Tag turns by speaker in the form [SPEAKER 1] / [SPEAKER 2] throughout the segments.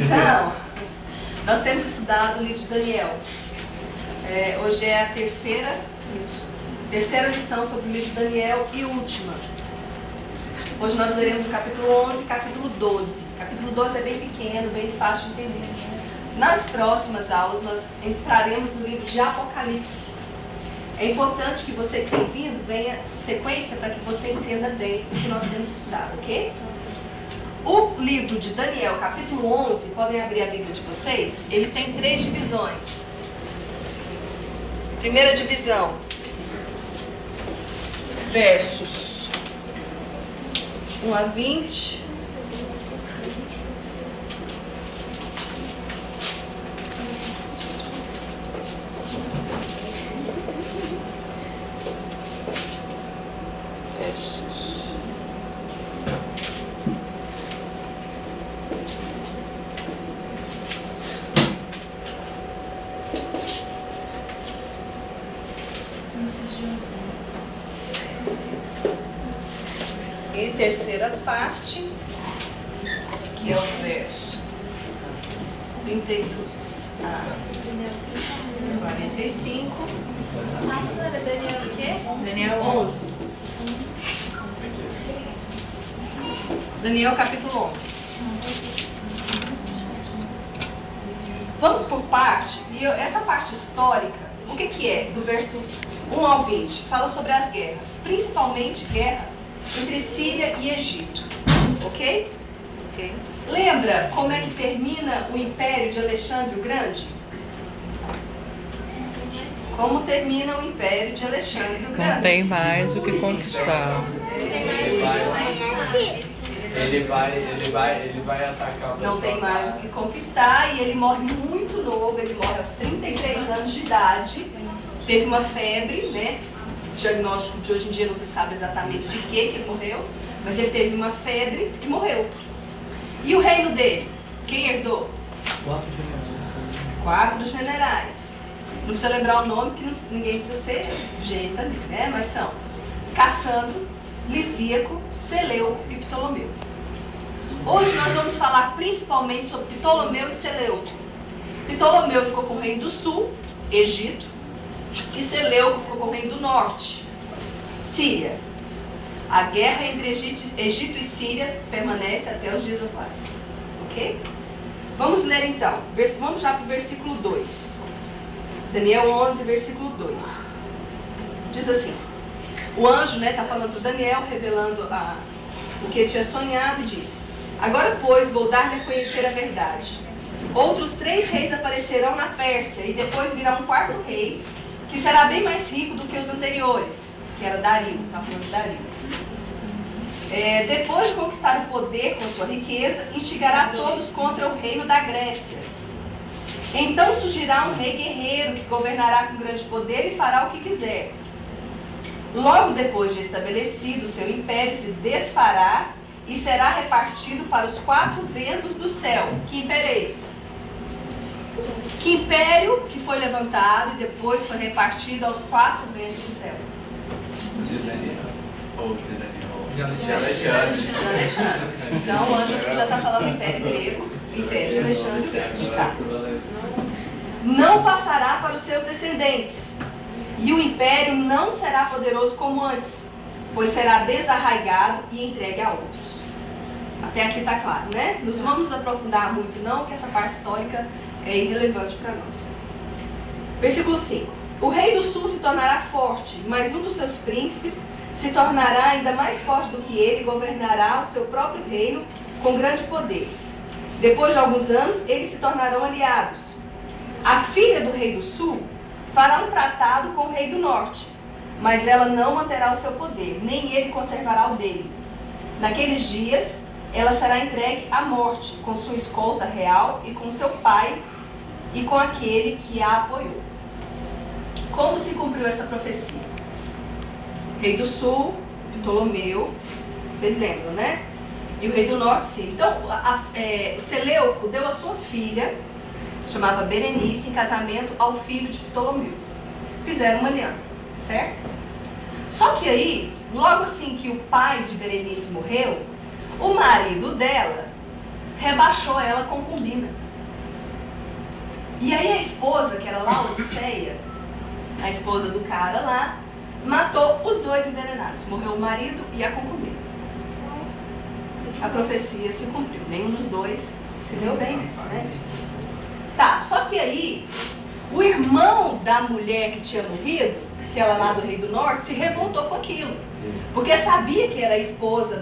[SPEAKER 1] Então, nós temos estudado o livro de Daniel. Hoje é a terceira lição sobre o livro de Daniel e última. Hoje nós veremos o capítulo 11 e capítulo 12. O capítulo 12 é bem pequeno, bem fácil de entender. Nas próximas aulas nós entraremos no livro de Apocalipse. É importante que você que tem vindo venha sequência para que você entenda bem o que nós temos estudado, ok? O livro de Daniel, capítulo 11, podem abrir a Bíblia de vocês, ele tem 3 divisões. Primeira divisão, versos 1 a 20. E terceira parte, que é o verso 32 a 45.
[SPEAKER 2] Pastora, Daniel o quê?
[SPEAKER 1] Daniel 11. Daniel capítulo 11. Vamos por parte, e essa parte histórica, o que é? Do verso 1 ao 20, fala sobre as guerras, principalmente guerra entre Síria e Egito, ok? Lembra como é que termina o Império de Alexandre o Grande? Como termina o Império de Alexandre o Grande?
[SPEAKER 3] Não tem mais o que conquistar.
[SPEAKER 4] Ele vai atacar.
[SPEAKER 1] Não tem mais o que conquistar e ele morre muito novo, ele morre aos 33 anos de idade. Teve uma febre, né? O diagnóstico de hoje em dia não se sabe exatamente de que ele morreu, mas ele teve uma febre e morreu. E o reino dele? Quem herdou? 4 generais. Não precisa lembrar o nome, que ninguém precisa ser gente também, né? Mas são Cassandro, Lisíaco, Seleuco e Ptolomeu. Hoje nós vamos falar principalmente sobre Ptolomeu e Seleuco. Ptolomeu ficou com o reino do sul, Egito, e Seleuco ficou com o reino do norte, Síria. A guerra entre Egito e Síria permanece até os dias atuais. Ok? Vamos ler então. Vamos já para o versículo 2. Daniel 11, versículo 2. Diz assim. O anjo está falando para Daniel, revelando o que ele tinha sonhado, e disse: Agora, pois, vou dar-lhe a conhecer a verdade. Outros 3 reis aparecerão na Pérsia, e depois virá um 4º rei, que será bem mais rico do que os anteriores, que era Dario, está falando de Dario. Depois de conquistar o poder com sua riqueza, instigará todos contra o reino da Grécia. Então surgirá um rei guerreiro, que governará com grande poder e fará o que quiser. Logo depois de estabelecido, seu império se desfará e será repartido para os 4 ventos do céu. Que império é esse? Que império que foi levantado e depois foi repartido aos 4 ventos do céu?
[SPEAKER 4] De Daniel. Ou de Daniel. De
[SPEAKER 1] Alexandre. Então o anjo já está falando império grego, império de Alexandre Grande. Tá. Não passará para os seus descendentes. E o império não será poderoso como antes, pois será desarraigado e entregue a outros. Até aqui está claro, né? Não vamos aprofundar muito não, que essa parte histórica é irrelevante para nós. Versículo 5. O rei do sul se tornará forte, mas um dos seus príncipes se tornará ainda mais forte do que ele e governará o seu próprio reino com grande poder. Depois de alguns anos, eles se tornarão aliados. A filha do rei do sul fará um tratado com o rei do norte, mas ela não manterá o seu poder, nem ele conservará o dele. Naqueles dias, ela será entregue à morte, com sua escolta real e com seu pai e com aquele que a apoiou. Como se cumpriu essa profecia? Rei do sul, Ptolomeu, vocês lembram, né? E o rei do norte, sim. Então, Seleuco deu a sua filha, chamava Berenice, em casamento ao filho de Ptolomeu. Fizeram uma aliança, certo? Só que aí, logo assim que o pai de Berenice morreu, o marido dela rebaixou ela concubina. E aí a esposa, que era Laodiceia, a esposa do cara lá, matou os dois envenenados. Morreu o marido e a concubina. A profecia se cumpriu. Nenhum dos dois se deu bem nessa, né? Tá, só que aí, o irmão da mulher que tinha morrido, que era lá do Rei do Norte, se revoltou com aquilo. Porque sabia que era a esposa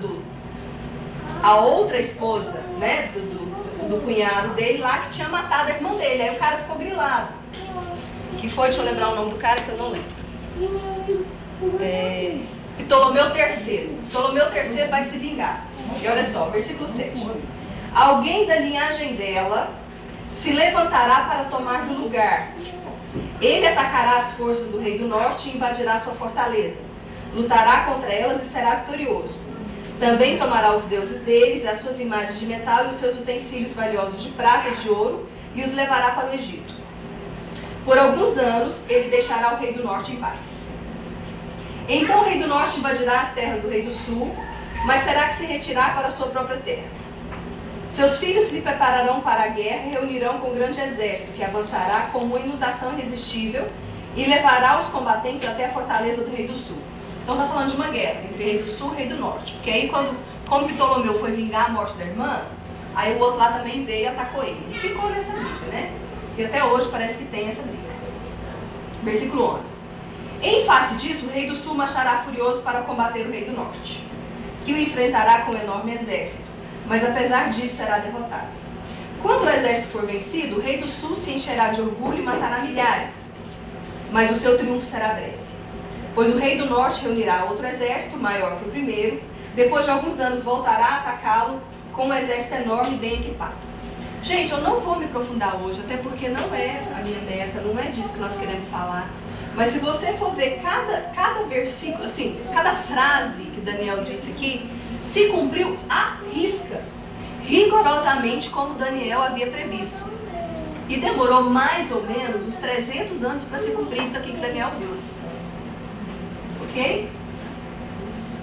[SPEAKER 1] a outra esposa, né, do cunhado dele lá, que tinha matado a irmã dele. Aí o cara ficou grilado. Que foi, deixa eu lembrar o nome do cara que eu não lembro. Ptolomeu III. Ptolomeu III vai se vingar. E olha só, versículo 7. Alguém da linhagem dela se levantará para tomar do lugar. Ele atacará as forças do rei do norte e invadirá sua fortaleza. Lutará contra elas e será vitorioso. Também tomará os deuses deles, as suas imagens de metal e os seus utensílios valiosos de prata e de ouro e os levará para o Egito. Por alguns anos ele deixará o rei do norte em paz. Então o rei do norte invadirá as terras do rei do sul, mas terá que se retirar para a sua própria terra. Seus filhos se prepararão para a guerra e reunirão com um grande exército que avançará com uma inundação irresistível e levará os combatentes até a fortaleza do rei do sul. Então está falando de uma guerra entre rei do sul e rei do norte. Porque aí como Ptolomeu foi vingar a morte da irmã, aí o outro lá também veio e atacou ele. E ficou nessa briga, né? E até hoje parece que tem essa briga. Versículo 11. Em face disso, o rei do sul marchará furioso para combater o rei do norte, que o enfrentará com um enorme exército, mas apesar disso será derrotado. Quando o exército for vencido, o rei do sul se encherá de orgulho e matará milhares, mas o seu triunfo será breve. Pois o rei do norte reunirá outro exército, maior que o primeiro, depois de alguns anos voltará a atacá-lo com um exército enorme e bem equipado. Gente, eu não vou me aprofundar hoje, até porque não é a minha meta, não é disso que nós queremos falar. Mas se você for ver cada versículo, assim, cada frase que Daniel disse aqui, se cumpriu à risca, rigorosamente como Daniel havia previsto. E demorou mais ou menos uns 300 anos para se cumprir isso aqui que Daniel viu. Ok?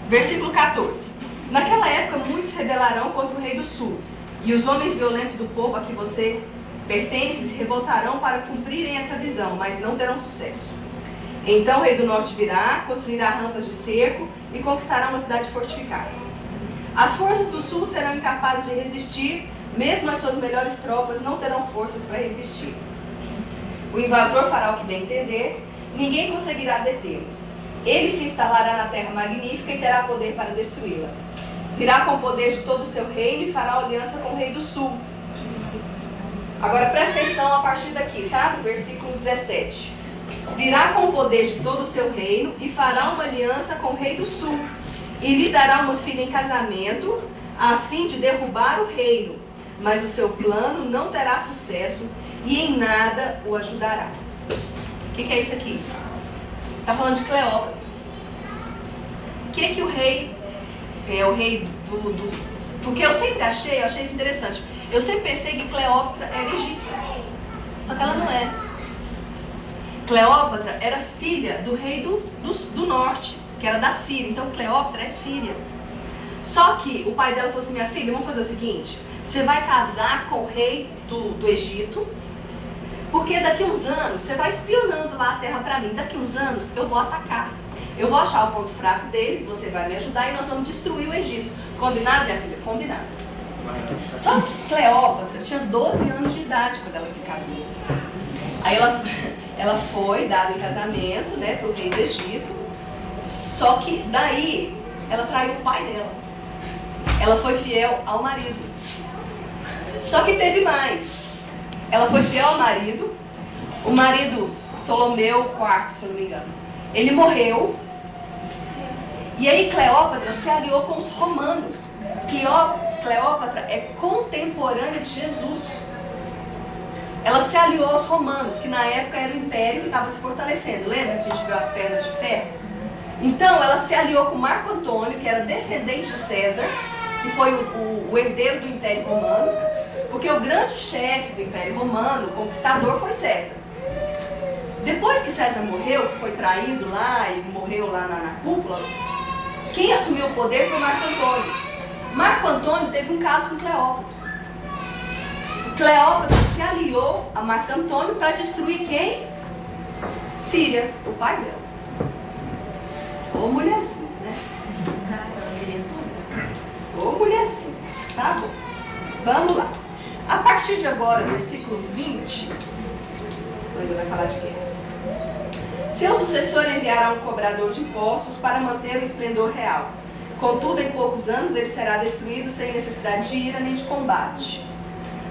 [SPEAKER 1] Versículo 14. Naquela época muitos rebelarão contra o rei do sul, e os homens violentos do povo a que você pertence se revoltarão para cumprirem essa visão, mas não terão sucesso. Então o rei do norte virá, construirá rampas de cerco e conquistará uma cidade fortificada. As forças do sul serão incapazes de resistir, mesmo as suas melhores tropas não terão forças para resistir. O invasor fará o que bem entender, ninguém conseguirá detê-lo. Ele se instalará na terra magnífica e terá poder para destruí-la. Virá com o poder de todo o seu reino e fará aliança com o rei do sul. Agora presta atenção a partir daqui, tá? Do versículo 17. Virá com o poder de todo o seu reino e fará uma aliança com o rei do sul. E lhe dará uma filha em casamento, a fim de derrubar o reino. Mas o seu plano não terá sucesso e em nada o ajudará. O que é isso aqui? Está falando de Cleópatra. O que o rei... o rei porque eu sempre achei isso interessante. Eu sempre pensei que Cleópatra era egípcia. Só que ela não é. Cleópatra era filha do rei do norte, que era da Síria. Então Cleópatra é síria. Só que o pai dela falou assim: minha filha, vamos fazer o seguinte, você vai casar com o rei do Egito, porque daqui uns anos, você vai espionando lá a terra pra mim, daqui uns anos eu vou atacar. Eu vou achar o ponto fraco deles, você vai me ajudar e nós vamos destruir o Egito. Combinado, minha filha? Combinado. Só que Cleópatra tinha 12 anos de idade quando ela se casou. Aí ela foi dada em casamento, né, para o rei do Egito. Só que daí ela traiu o pai dela. Ela foi fiel ao marido. Só que teve mais. Ela foi fiel ao marido. O marido, Ptolomeu IV, se eu não me engano, ele morreu. E aí Cleópatra se aliou com os romanos. Cleópatra é contemporânea de Jesus. Ela se aliou aos romanos, que na época era o império que estava se fortalecendo. Lembra que a gente viu as pernas de ferro? Então ela se aliou com Marco Antônio, que era descendente de César, que foi o herdeiro do Império Romano, porque o grande chefe do Império Romano, o conquistador, foi César. Depois que César morreu, que foi traído lá e morreu lá na cúpula, quem assumiu o poder foi Marco Antônio. Marco Antônio teve um caso com Cleópatra. Cleópatra se aliou a Marco Antônio para destruir quem? Síria, o pai dela. Ô mulherzinha, né? Ô mulherzinha. Tá bom. Vamos lá. A partir de agora, versículo 20, Deus vai falar de quem? Seu sucessor enviará um cobrador de impostos para manter o esplendor real. Contudo, em poucos anos ele será destruído sem necessidade de ira nem de combate.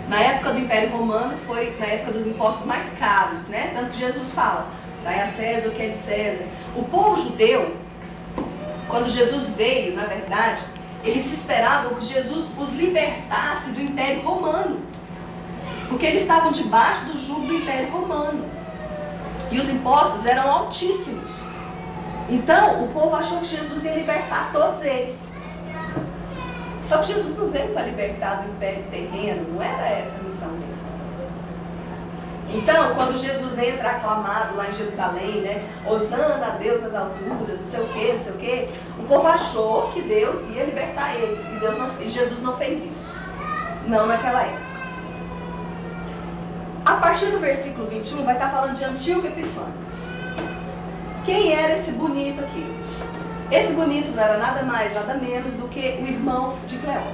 [SPEAKER 1] Na época do Império Romano, foi na época dos impostos mais caros, né? Tanto que Jesus fala, dai a César o que é de César. O povo judeu, quando Jesus veio, na verdade, eles se esperavam que Jesus os libertasse do Império Romano. Porque eles estavam debaixo do jugo do Império Romano. E os impostos eram altíssimos. Então, o povo achou que Jesus ia libertar todos eles. Só que Jesus não veio para libertar do império terreno, não era essa a missão dele. Então, quando Jesus entra aclamado lá em Jerusalém, né? Hosana a Deus nas alturas, não sei o quê, o povo achou que Deus ia libertar eles. E Jesus não fez isso. Não naquela época. A partir do versículo 21 vai estar falando de Antíoco Epifânio. Quem era esse bonito aqui? Esse bonito não era nada mais, nada menos do que o irmão de Cleópatra,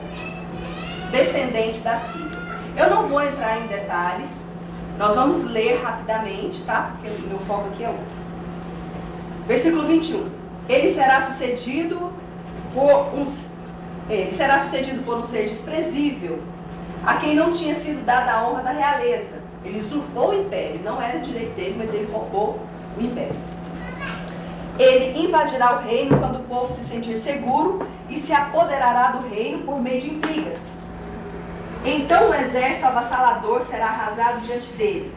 [SPEAKER 1] descendente da Síria. Eu não vou entrar em detalhes, nós vamos ler rapidamente, tá? Porque o meu foco aqui é outro. Versículo 21. Ele será sucedido por um ser desprezível, a quem não tinha sido dada a honra da realeza. Ele usurpou o império, não era direito dele, mas ele roubou o império. Ele invadirá o reino quando o povo se sentir seguro e se apoderará do reino por meio de intrigas. Então o exército avassalador será arrasado diante dele.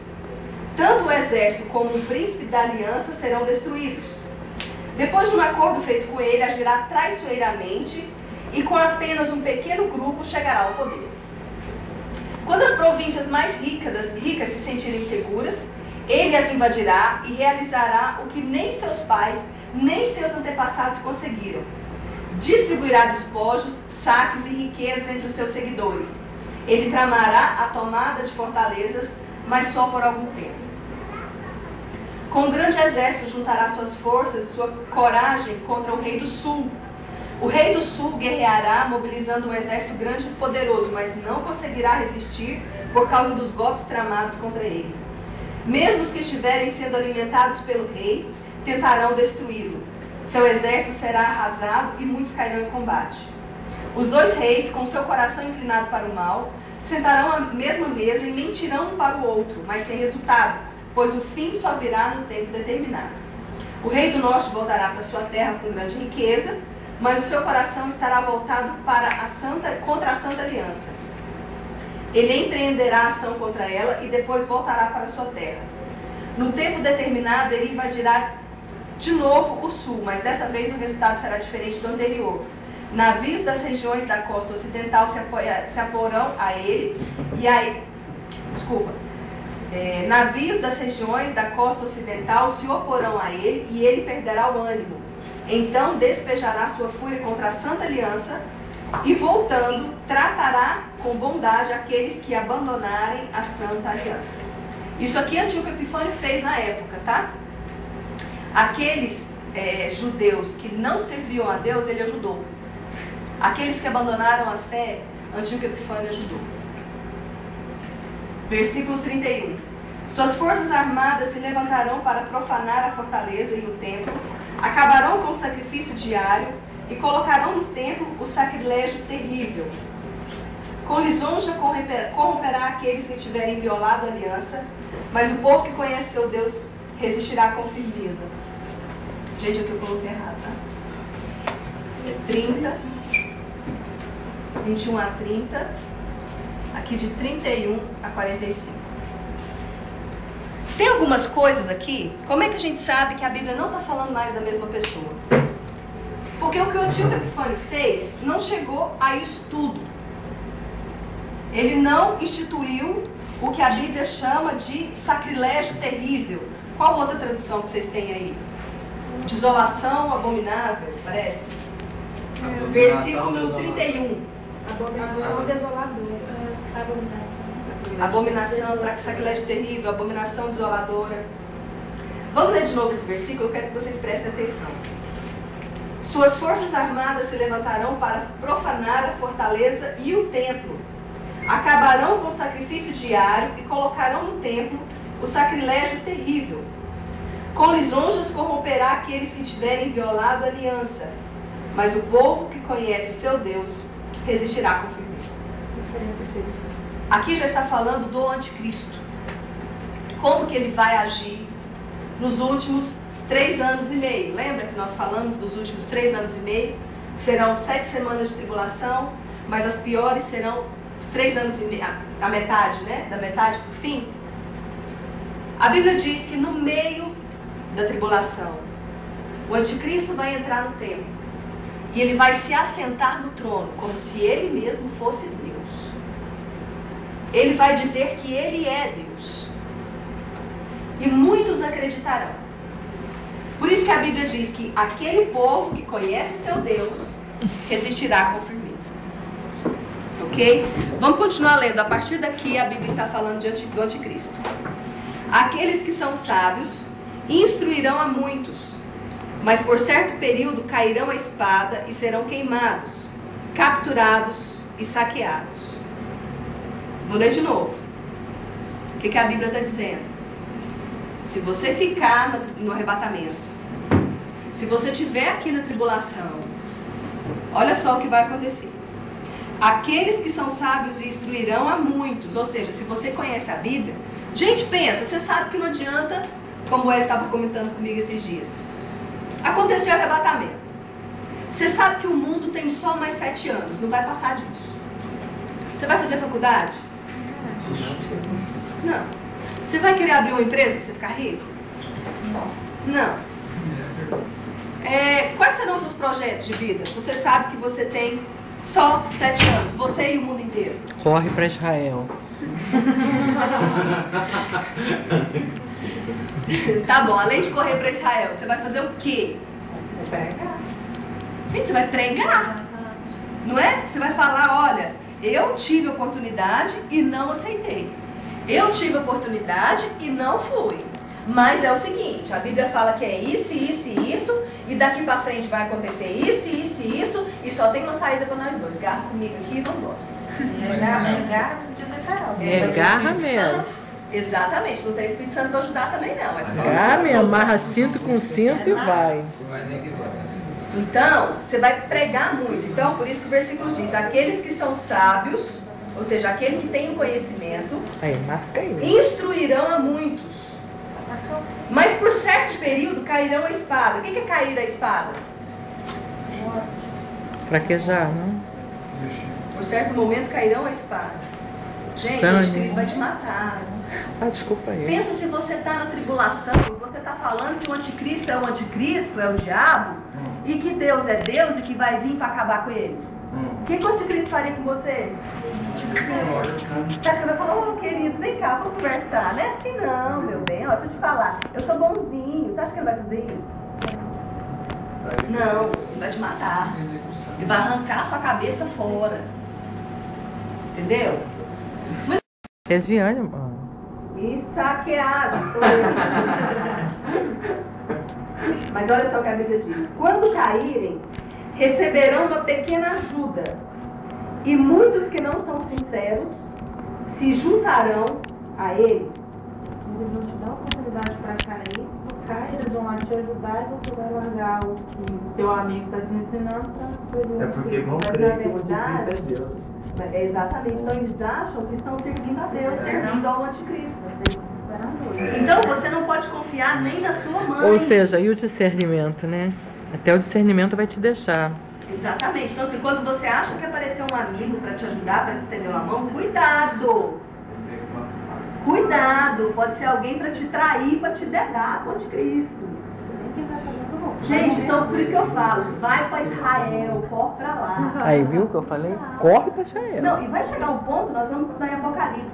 [SPEAKER 1] Tanto o exército como o príncipe da aliança serão destruídos. Depois de um acordo feito com ele, agirá traiçoeiramente e com apenas um pequeno grupo chegará ao poder. Quando as províncias mais ricas se sentirem seguras, ele as invadirá e realizará o que nem seus pais, nem seus antepassados conseguiram. Distribuirá despojos, saques e riquezas entre os seus seguidores. Ele tramará a tomada de fortalezas, mas só por algum tempo. Com um grande exército juntará suas forças e sua coragem contra o rei do sul. O rei do sul guerreará, mobilizando um exército grande e poderoso, mas não conseguirá resistir por causa dos golpes tramados contra ele. Mesmo os que estiverem sendo alimentados pelo rei, tentarão destruí-lo. Seu exército será arrasado e muitos cairão em combate. Os dois reis, com seu coração inclinado para o mal, sentarão à mesma mesa e mentirão um para o outro, mas sem resultado, pois o fim só virá no tempo determinado. O rei do norte voltará para sua terra com grande riqueza, mas o seu coração estará voltado contra a Santa Aliança. Ele empreenderá ação contra ela e depois voltará para sua terra. No tempo determinado, ele invadirá de novo o sul, mas dessa vez o resultado será diferente do anterior. Navios das regiões da costa ocidental se aporão a ele navios das regiões da costa ocidental se oporão a ele e ele perderá o ânimo. Então despejará sua fúria contra a Santa Aliança e, voltando, tratará com bondade aqueles que abandonarem a Santa Aliança. Isso aqui Antíoco Epifânio fez na época, tá? Aqueles judeus que não serviam a Deus, ele ajudou. Aqueles que abandonaram a fé, Antíoco Epifânio ajudou. Versículo 31. Suas forças armadas se levantarão para profanar a fortaleza e o templo, acabarão com o sacrifício diário e colocarão no templo o sacrilégio terrível. Com lisonja corromperá aqueles que tiverem violado a aliança, mas o povo que conhece seu Deus resistirá com firmeza. Gente, aqui eu coloquei errado, tá? 30, 21 a 30, aqui de 31 a 45. Tem algumas coisas aqui, como é que a gente sabe que a Bíblia não está falando mais da mesma pessoa? Porque o que o Antíoco Epifânio fez não chegou a isso tudo. Ele não instituiu o que a Bíblia chama de sacrilégio terrível. Qual outra tradução que vocês têm aí? Desolação abominável, parece? Versículo 31.
[SPEAKER 2] Abominação desoladora. Abominação.
[SPEAKER 1] Abominação, sacrilégio terrível, abominação desoladora. Vamos ler de novo esse versículo, eu quero que vocês prestem atenção. Suas forças armadas se levantarão para profanar a fortaleza e o templo. Acabarão com o sacrifício diário e colocarão no templo o sacrilégio terrível. Com lisonjas corromperá aqueles que tiverem violado a aliança. Mas o povo que conhece o seu Deus resistirá com firmeza. Essa é a minha percepção. Aqui já está falando do anticristo. Como que ele vai agir nos últimos 3 anos e meio. Lembra que nós falamos dos últimos 3 anos e meio? Que serão 7 semanas de tribulação, mas as piores serão os 3 anos e meio, a metade, né? Da metade para o fim. A Bíblia diz que no meio da tribulação, o anticristo vai entrar no templo e ele vai se assentar no trono, como se ele mesmo fosse Deus. Ele vai dizer que ele é Deus. E muitos acreditarão. Por isso que a Bíblia diz que aquele povo que conhece o seu Deus resistirá com firmeza. Ok? Vamos continuar lendo. A partir daqui a Bíblia está falando do anticristo. Aqueles que são sábios instruirão a muitos, mas por certo período cairão a espada e serão queimados, capturados e saqueados. Vou ler de novo. O que a Bíblia está dizendo? Se você ficar no arrebatamento, se você estiver aqui na tribulação, olha só o que vai acontecer. Aqueles que são sábios instruirão a muitos. Ou seja, se você conhece a Bíblia, gente, pensa, você sabe que não adianta, como ele estava comentando comigo esses dias. Aconteceu o arrebatamento. Você sabe que o mundo tem só mais 7 anos, não vai passar disso. Você vai fazer faculdade? Não. Você vai querer abrir uma empresa para você ficar rico? Não. Quais serão os seus projetos de vida? Você sabe que você tem só 7 anos, você e o mundo inteiro.
[SPEAKER 3] Corre para Israel.
[SPEAKER 1] Tá bom, além de correr para Israel, você vai fazer o quê?
[SPEAKER 2] Pregar.
[SPEAKER 1] Gente, você vai pregar. Não é? Você vai falar, olha, eu tive oportunidade e não aceitei. Eu tive oportunidade e não fui. Mas é o seguinte, a Bíblia fala que é isso, isso e isso, e daqui pra frente vai acontecer isso, isso e isso, e só tem uma saída pra nós dois. Garra comigo aqui e vamos embora.
[SPEAKER 2] Garra no sentido literal.
[SPEAKER 3] Garra mesmo.
[SPEAKER 1] Exatamente, não tem Espírito Santo pra ajudar também não. É só
[SPEAKER 3] Garra mesmo, amarra cinto com cinto e vai.
[SPEAKER 1] Então, você vai pregar muito. Então, por isso que o versículo diz, aqueles que são sábios, ou seja, aquele que tem o conhecimento,
[SPEAKER 3] Aí, marca aí.
[SPEAKER 1] instruirão a muitos. Mas por certo período cairão a espada. O que é cair a espada?
[SPEAKER 3] Fraquejar, não?
[SPEAKER 1] Por certo momento cairão a espada. Gente,
[SPEAKER 3] Sangue.
[SPEAKER 1] o anticristo vai te matar.
[SPEAKER 3] Ah, desculpa aí.
[SPEAKER 1] Pensa se você está na tribulação e você está falando que o anticristo, é o diabo, e que Deus é Deus e que vai vir para acabar com ele. O que o anticristo faria com você? Você acha que vai falar, ô querido, vem cá, vamos conversar. Não é assim não, meu bem, ó, deixa eu te falar, eu sou bonzinho. Você acha que ele vai fazer isso? Não, ele vai te matar. Ele vai arrancar a sua cabeça fora. Entendeu?
[SPEAKER 3] Regiane, mano.
[SPEAKER 1] E saqueado, sou eu. Mas olha só o que a Bíblia diz. Quando caírem, receberão uma pequena ajuda. E muitos que não são sinceros se juntarão a eles.
[SPEAKER 2] Eles vão te dar a oportunidade para cair, eles vão lá te ajudar e você vai largar o que teu amigo está te ensinando para...
[SPEAKER 5] É porque vão
[SPEAKER 1] Mas,
[SPEAKER 5] crer
[SPEAKER 1] na
[SPEAKER 5] que o anticristo
[SPEAKER 1] verdade,
[SPEAKER 5] é Deus.
[SPEAKER 1] Exatamente, então eles acham que estão servindo a Deus, servindo ao anticristo.
[SPEAKER 2] Esperando.
[SPEAKER 1] Então você não pode confiar nem na sua mãe.
[SPEAKER 3] Ou seja, e o discernimento, né? Até o discernimento vai te deixar.
[SPEAKER 1] Exatamente. Então, assim, quando você acha que apareceu um amigo para te ajudar, para te estender uma mão, cuidado! Cuidado! Pode ser alguém para te trair, para te negar com o anticristo. Gente, então por isso que eu falo, vai para Israel, corre para lá.
[SPEAKER 3] Aí, viu o que eu falei? Corre pra Israel.
[SPEAKER 1] Não, e vai chegar um ponto, nós vamos estudar em Apocalipse.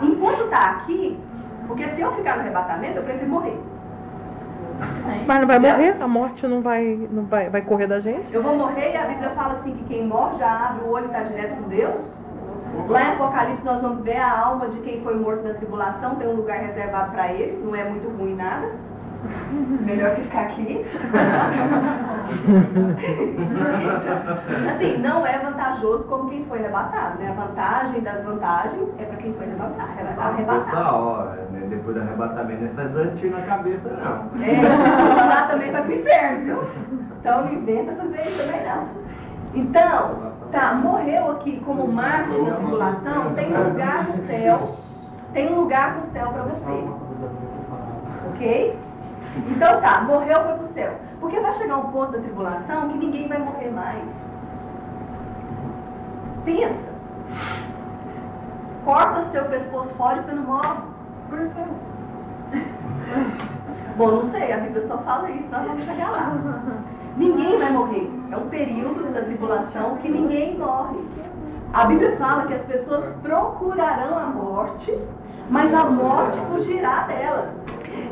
[SPEAKER 1] Enquanto está aqui, porque se eu ficar no arrebatamento, eu prefiro morrer.
[SPEAKER 3] Mas não vai morrer, a morte não vai correr da gente.
[SPEAKER 1] Eu vou morrer e a Bíblia fala assim que quem morre já abre o olho e está direto com Deus. Lá em Apocalipse nós vamos ver a alma de quem foi morto na tribulação, tem um lugar reservado para ele, não é muito ruim nada. Melhor que ficar aqui. Assim, não é vantajoso como quem foi arrebatado, né? A vantagem das vantagens é para quem foi arrebatado.
[SPEAKER 5] Pessoal, depois do arrebatamento, essas dois tiros na cabeça, não.
[SPEAKER 1] Lá também vai pro inferno, viu? Então não inventa fazer isso também não. Então, tá, morreu aqui como mártir na tribulação, tem lugar no céu. Tem um lugar no céu para você. Ok? Então tá, morreu, foi pro céu. Porque vai chegar um ponto da tribulação que ninguém vai morrer mais. Pensa. Corta seu pescoço fora e você não morre. Por quê? Bom, não sei, a Bíblia só fala isso, nós vamos chegar lá. Ninguém vai morrer. É um período da tribulação que ninguém morre. A Bíblia fala que as pessoas procurarão a morte, mas a morte fugirá delas.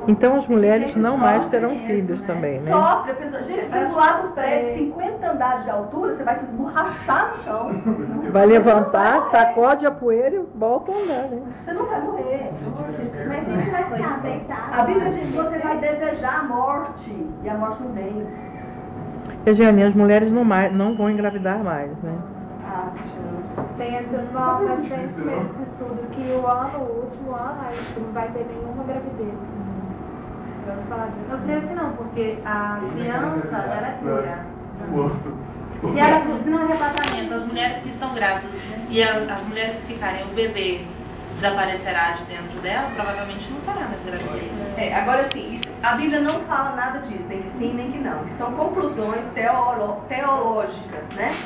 [SPEAKER 3] Então as mulheres não mais terão filhos também, né?
[SPEAKER 1] Sofre, a pessoa. Gente, você do lado do prédio, 50 andares de altura, você vai se esborrachar no chão.
[SPEAKER 3] Vai levantar, sacode a poeira e volta a andar, né?
[SPEAKER 1] Você não vai morrer.
[SPEAKER 2] Mas ele vai ficar deitado.
[SPEAKER 1] A Bíblia diz que você vai desejar a morte, e a morte não vem.
[SPEAKER 3] Regiane, as mulheres não vão engravidar mais, né?
[SPEAKER 1] Ah, Jesus.
[SPEAKER 2] Tem essas novas, tem esse mesmo estudo que o último ano, aí não vai ter nenhuma gravidez. Eu creio que não, porque a criança, ela é pura.
[SPEAKER 6] Se no arrebatamento as mulheres que estão grávidas e as mulheres que ficarem, o bebê desaparecerá de dentro dela, provavelmente não terá mais gravidez.
[SPEAKER 1] Agora sim, isso, a Bíblia não fala nada disso, nem que sim, nem que não. Isso são conclusões teológicas, né?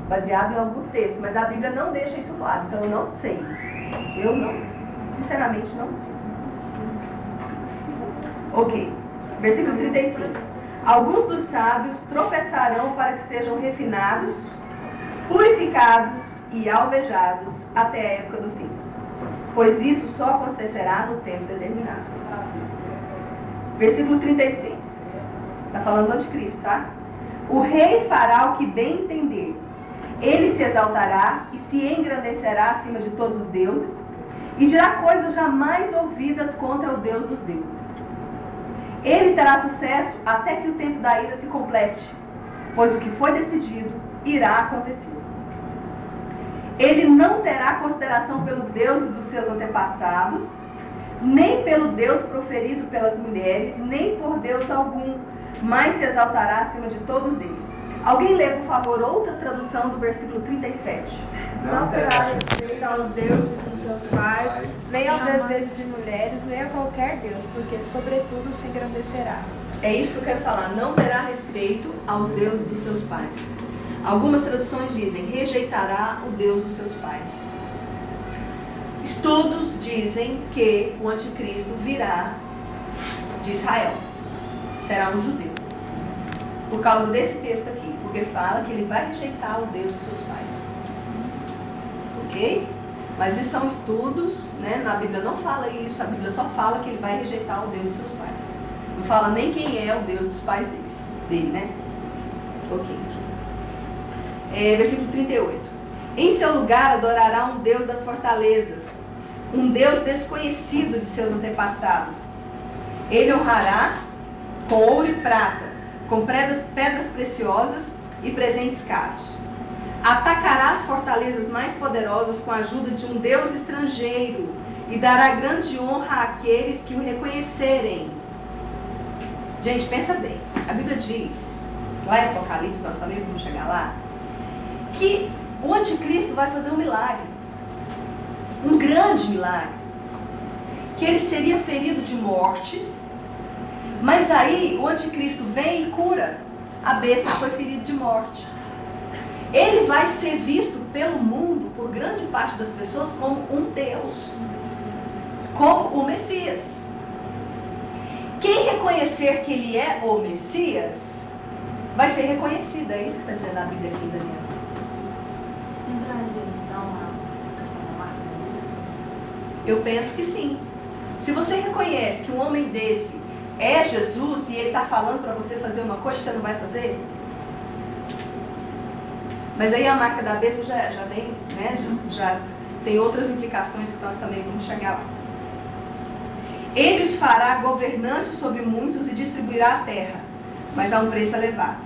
[SPEAKER 1] Baseado em alguns textos, mas a Bíblia não deixa isso claro, então eu não sei. Eu não, sinceramente não sei. Ok, versículo 35. Alguns dos sábios tropeçarão para que sejam refinados, purificados e alvejados até a época do fim, pois isso só acontecerá no tempo determinado. Versículo 36. Está falando do anticristo, tá? O rei fará o que bem entender. Ele se exaltará e se engrandecerá acima de todos os deuses e dirá coisas jamais ouvidas contra o Deus dos deuses. Ele terá sucesso até que o tempo da ira se complete, pois o que foi decidido irá acontecer. Ele não terá consideração pelos deuses dos seus antepassados, nem pelo Deus proferido pelas mulheres, nem por Deus algum, mas se exaltará acima de todos eles. Alguém lê, por favor, outra tradução do versículo 37.
[SPEAKER 2] Não terá respeito aos deuses dos seus pais, nem ao desejo de mulheres, nem a qualquer deus, porque sobretudo se engrandecerá.
[SPEAKER 1] É isso que eu quero falar. Não terá respeito aos deuses dos seus pais. Algumas traduções dizem, rejeitará o Deus dos seus pais. Estudos dizem que o anticristo virá de Israel. Será um judeu. Por causa desse texto aqui. Porque fala que ele vai rejeitar o Deus dos seus pais. Ok? Mas isso são estudos, né? Na Bíblia não fala isso. A Bíblia só fala que ele vai rejeitar o Deus dos seus pais. Não fala nem quem é o Deus dos pais dele, né? Ok. Versículo 38. Em seu lugar adorará um Deus das fortalezas, um Deus desconhecido de seus antepassados. Ele honrará com ouro e prata, com pedras preciosas e presentes caros. Atacará as fortalezas mais poderosas com a ajuda de um Deus estrangeiro e dará grande honra àqueles que o reconhecerem. Gente, pensa bem. A Bíblia diz, lá em Apocalipse, nós também vamos chegar lá, que o anticristo vai fazer um milagre. Um grande milagre. Que ele seria ferido de morte, mas aí o anticristo vem e cura a besta que foi ferida de morte. Ele vai ser visto pelo mundo, por grande parte das pessoas, como um Deus. Como o Messias. Quem reconhecer que ele é o Messias, vai ser reconhecido. É isso que está dizendo a Bíblia aqui, Daniel. Eu penso que sim. Se você reconhece que um homem desse é Jesus e ele está falando para você fazer uma coisa, você não vai fazer? Mas aí a marca da besta já vem, né? tem outras implicações que nós também vamos chegar lá. Ele os fará governantes sobre muitos e distribuirá a terra, mas a um preço elevado.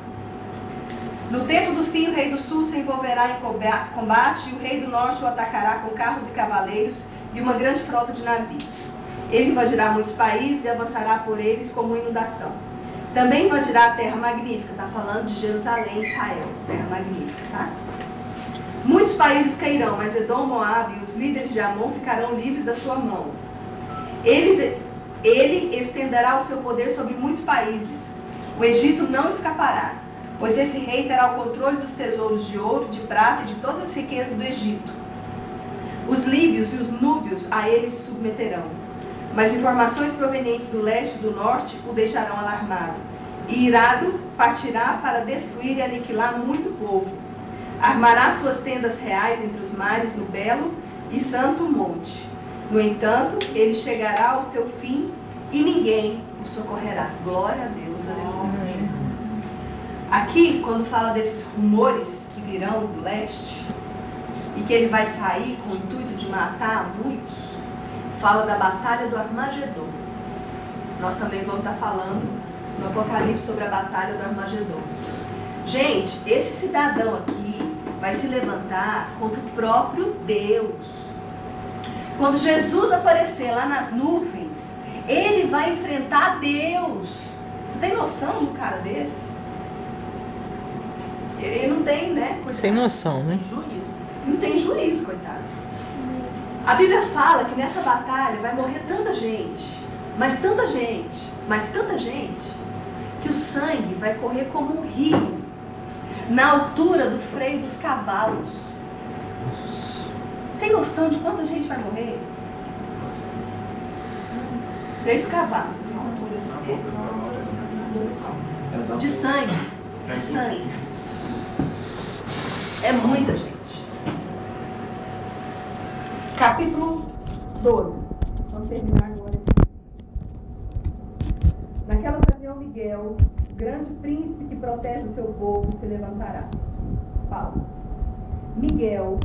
[SPEAKER 1] No tempo do fim, o rei do sul se envolverá em combate e o rei do norte o atacará com carros e cavaleiros e uma grande frota de navios. Ele invadirá muitos países e avançará por eles como inundação. Também invadirá a terra magnífica, está falando de Jerusalém, Israel, terra magnífica, tá? Muitos países cairão, mas Edom, Moabe e os líderes de Amon ficarão livres da sua mão. Ele estenderá o seu poder sobre muitos países. O Egito não escapará, pois esse rei terá o controle dos tesouros de ouro, de prata e de todas as riquezas do Egito. Os líbios e os núbios a ele se submeterão. Mas informações provenientes do leste e do norte o deixarão alarmado. E irado partirá para destruir e aniquilar muito povo. Armará suas tendas reais entre os mares no belo e santo monte. No entanto, ele chegará ao seu fim e ninguém o socorrerá. Glória a Deus, aleluia. Aqui, quando fala desses rumores que virão do leste e que ele vai sair com o intuito de matar muitos, fala da batalha do Armagedon. Nós também vamos estar falando no Apocalipse sobre a batalha do Armagedon. Gente, esse cidadão aqui vai se levantar contra o próprio Deus. Quando Jesus aparecer lá nas nuvens, ele vai enfrentar Deus. Você tem noção de um cara desse? Ele não tem, né? Coitado.
[SPEAKER 3] Sem noção, né?
[SPEAKER 6] Juízo.
[SPEAKER 1] Não tem juízo, coitado. A Bíblia fala que nessa batalha vai morrer tanta gente, mas tanta gente, que o sangue vai correr como um rio, na altura do freio dos cavalos. Você tem noção de quanta gente vai morrer? Freio dos cavalos, assim, uma altura assim. De sangue. De sangue. É muita gente. Capítulo 12. Vamos terminar agora. Naquela ocasião, Miguel, grande príncipe que protege o seu povo, se levantará. Paulo. Miguel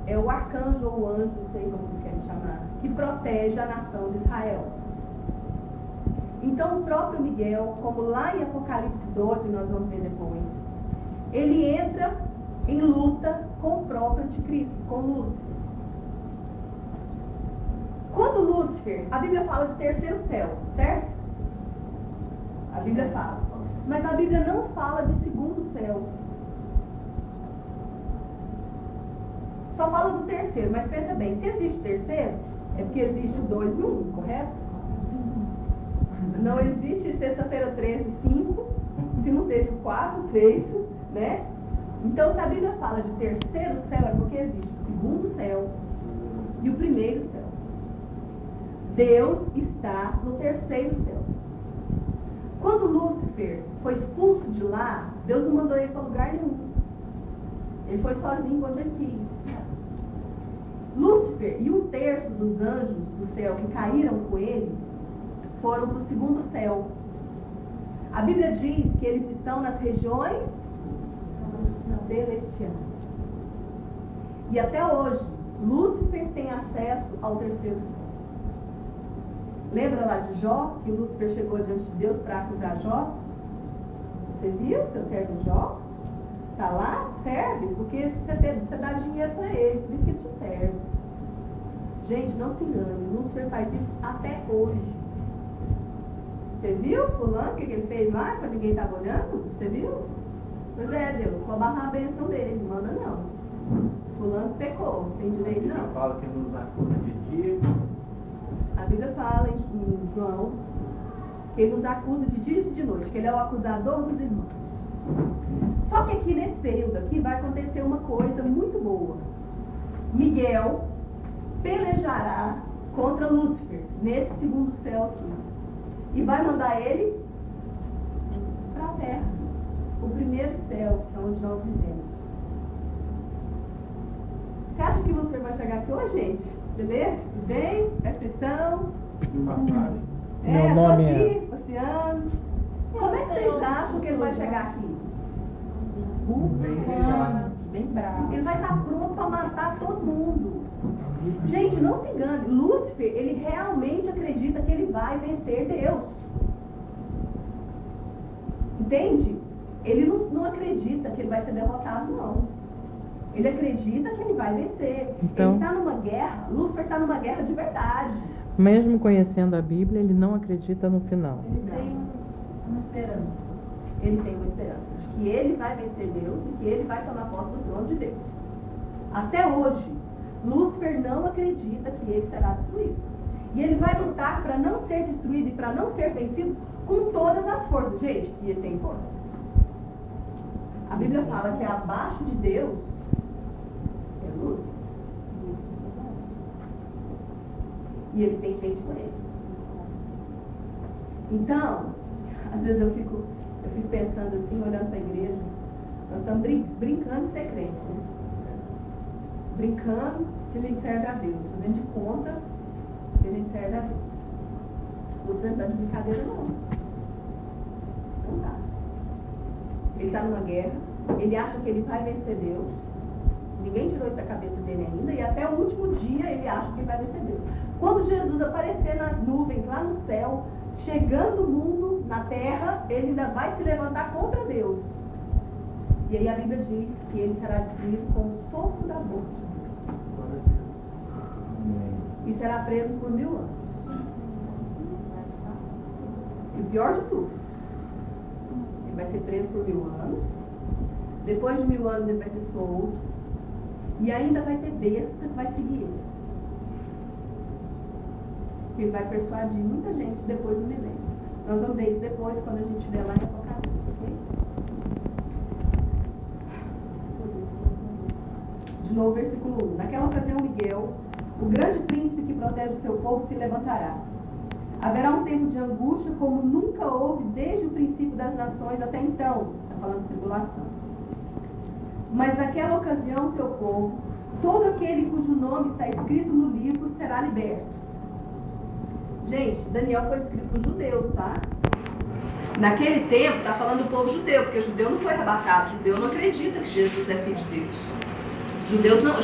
[SPEAKER 1] é o arcanjo ou o anjo, não sei como vocês querem chamar, que protege a nação de Israel. Então, o próprio Miguel, como lá em Apocalipse 12, nós vamos ver depois, ele entra em luta com o próprio anticristo, com Lúcifer. Quando Lúcifer, a Bíblia fala de terceiro céu, certo? A Bíblia fala. Mas a Bíblia não fala de segundo céu. Só fala do terceiro, mas pensa bem, se existe terceiro, é porque existe o 2 e o 1, correto? Não existe sexta-feira 13 e 5, se não teve o 4, 3, né? Então, se a Bíblia fala de terceiro céu, é porque existe o segundo céu e o primeiro céu. Deus está no terceiro céu. Quando Lúcifer foi expulso de lá, Deus não mandou ele para lugar nenhum. Ele foi sozinho quando ele quis. Lúcifer e 1/3 dos anjos do céu que caíram com ele foram para o segundo céu. A Bíblia diz que eles estão nas regiões celestiais. E até hoje, Lúcifer tem acesso ao terceiro céu. Lembra lá de Jó, que Lúcifer chegou diante de Deus para acusar Jó? Você viu seu servo Jó? Está lá? Serve? Porque você dá dinheiro para ele, por isso que ele te serve. Gente, não se engane, Lúcifer faz isso até hoje. Você viu fulano, o que ele fez lá, quando ninguém estava olhando? Você viu? Pois é, Deus, vou barrar a bênção dele, não manda não. Fulano pecou, não tem direito não.
[SPEAKER 5] Fala que nos acusa de dia.
[SPEAKER 1] A Bíblia fala em João que ele nos acusa de dia e de noite, que ele é o acusador dos irmãos. Só que aqui nesse período aqui vai acontecer uma coisa muito boa. Miguel pelejará contra Lúcifer nesse segundo céu aqui. E vai mandar ele para a terra. O primeiro céu, que é onde nós vivemos. Você acha que Lúcifer vai chegar aqui hoje, gente? Beleza? Bem? Presta atenção.
[SPEAKER 3] Meu nome
[SPEAKER 1] tô aqui,
[SPEAKER 3] é...
[SPEAKER 1] passeando. Como é que vocês acham que ele vai chegar aqui?
[SPEAKER 5] Bem
[SPEAKER 1] Bem bravo. Ele vai estar pronto para matar todo mundo. Gente, não se engane, Lúcifer, ele realmente acredita que ele vai vencer Deus. Entende? Ele não acredita que ele vai ser derrotado, não. Ele acredita que ele vai vencer.
[SPEAKER 3] Então,
[SPEAKER 1] ele está numa guerra, Lúcifer está numa guerra de verdade.
[SPEAKER 3] mesmo conhecendo a Bíblia, ele não acredita no final.
[SPEAKER 1] Ele tem uma esperança. Ele tem uma esperança de que ele vai vencer Deus e que ele vai tomar posse do trono de Deus. Até hoje, Lúcifer não acredita que ele será destruído. E ele vai lutar para não ser destruído e para não ser vencido com todas as forças. Gente, e ele tem força. A Bíblia fala que abaixo de Deus é Lúcifer. E ele tem gente com ele. Então, às vezes eu fico pensando assim, olhando para a igreja, nós estamos brincando de ser crente, né? Brincando que a gente serve a Deus, fazendo de conta que a gente serve a Deus. Não estou tentando de brincadeira, não. Não dá. Ele está numa guerra, ele acha que ele vai vencer Deus. Ninguém tirou isso da cabeça dele ainda, e até o último dia ele acha que vai vencer Deus. Quando Jesus aparecer nas nuvens, lá no céu, chegando o mundo na terra, ele ainda vai se levantar contra Deus. E aí a Bíblia diz que ele será destruído com o sopro da boca. E será preso por 1000 anos. E o pior de tudo, ele vai ser preso por 1000 anos. Depois de 1000 anos ele vai ser solto. E ainda vai ter besta que vai seguir ele. Ele vai persuadir muita gente depois do milênio. Nós vamos ver isso depois, quando a gente estiver lá em Apocalipse, ok? De novo, versículo 1. Naquela ocasião, Miguel, o grande príncipe que protege o seu povo, se levantará. Haverá um tempo de angústia como nunca houve desde o princípio das nações até então. Está falando de tribulação. Mas naquela ocasião, seu povo, todo aquele cujo nome está escrito no livro, será liberto. Gente, Daniel foi escrito para os judeus, tá? Naquele tempo, está falando do povo judeu, porque judeu não foi arrebatado, judeu não acredita que Jesus é filho de Deus.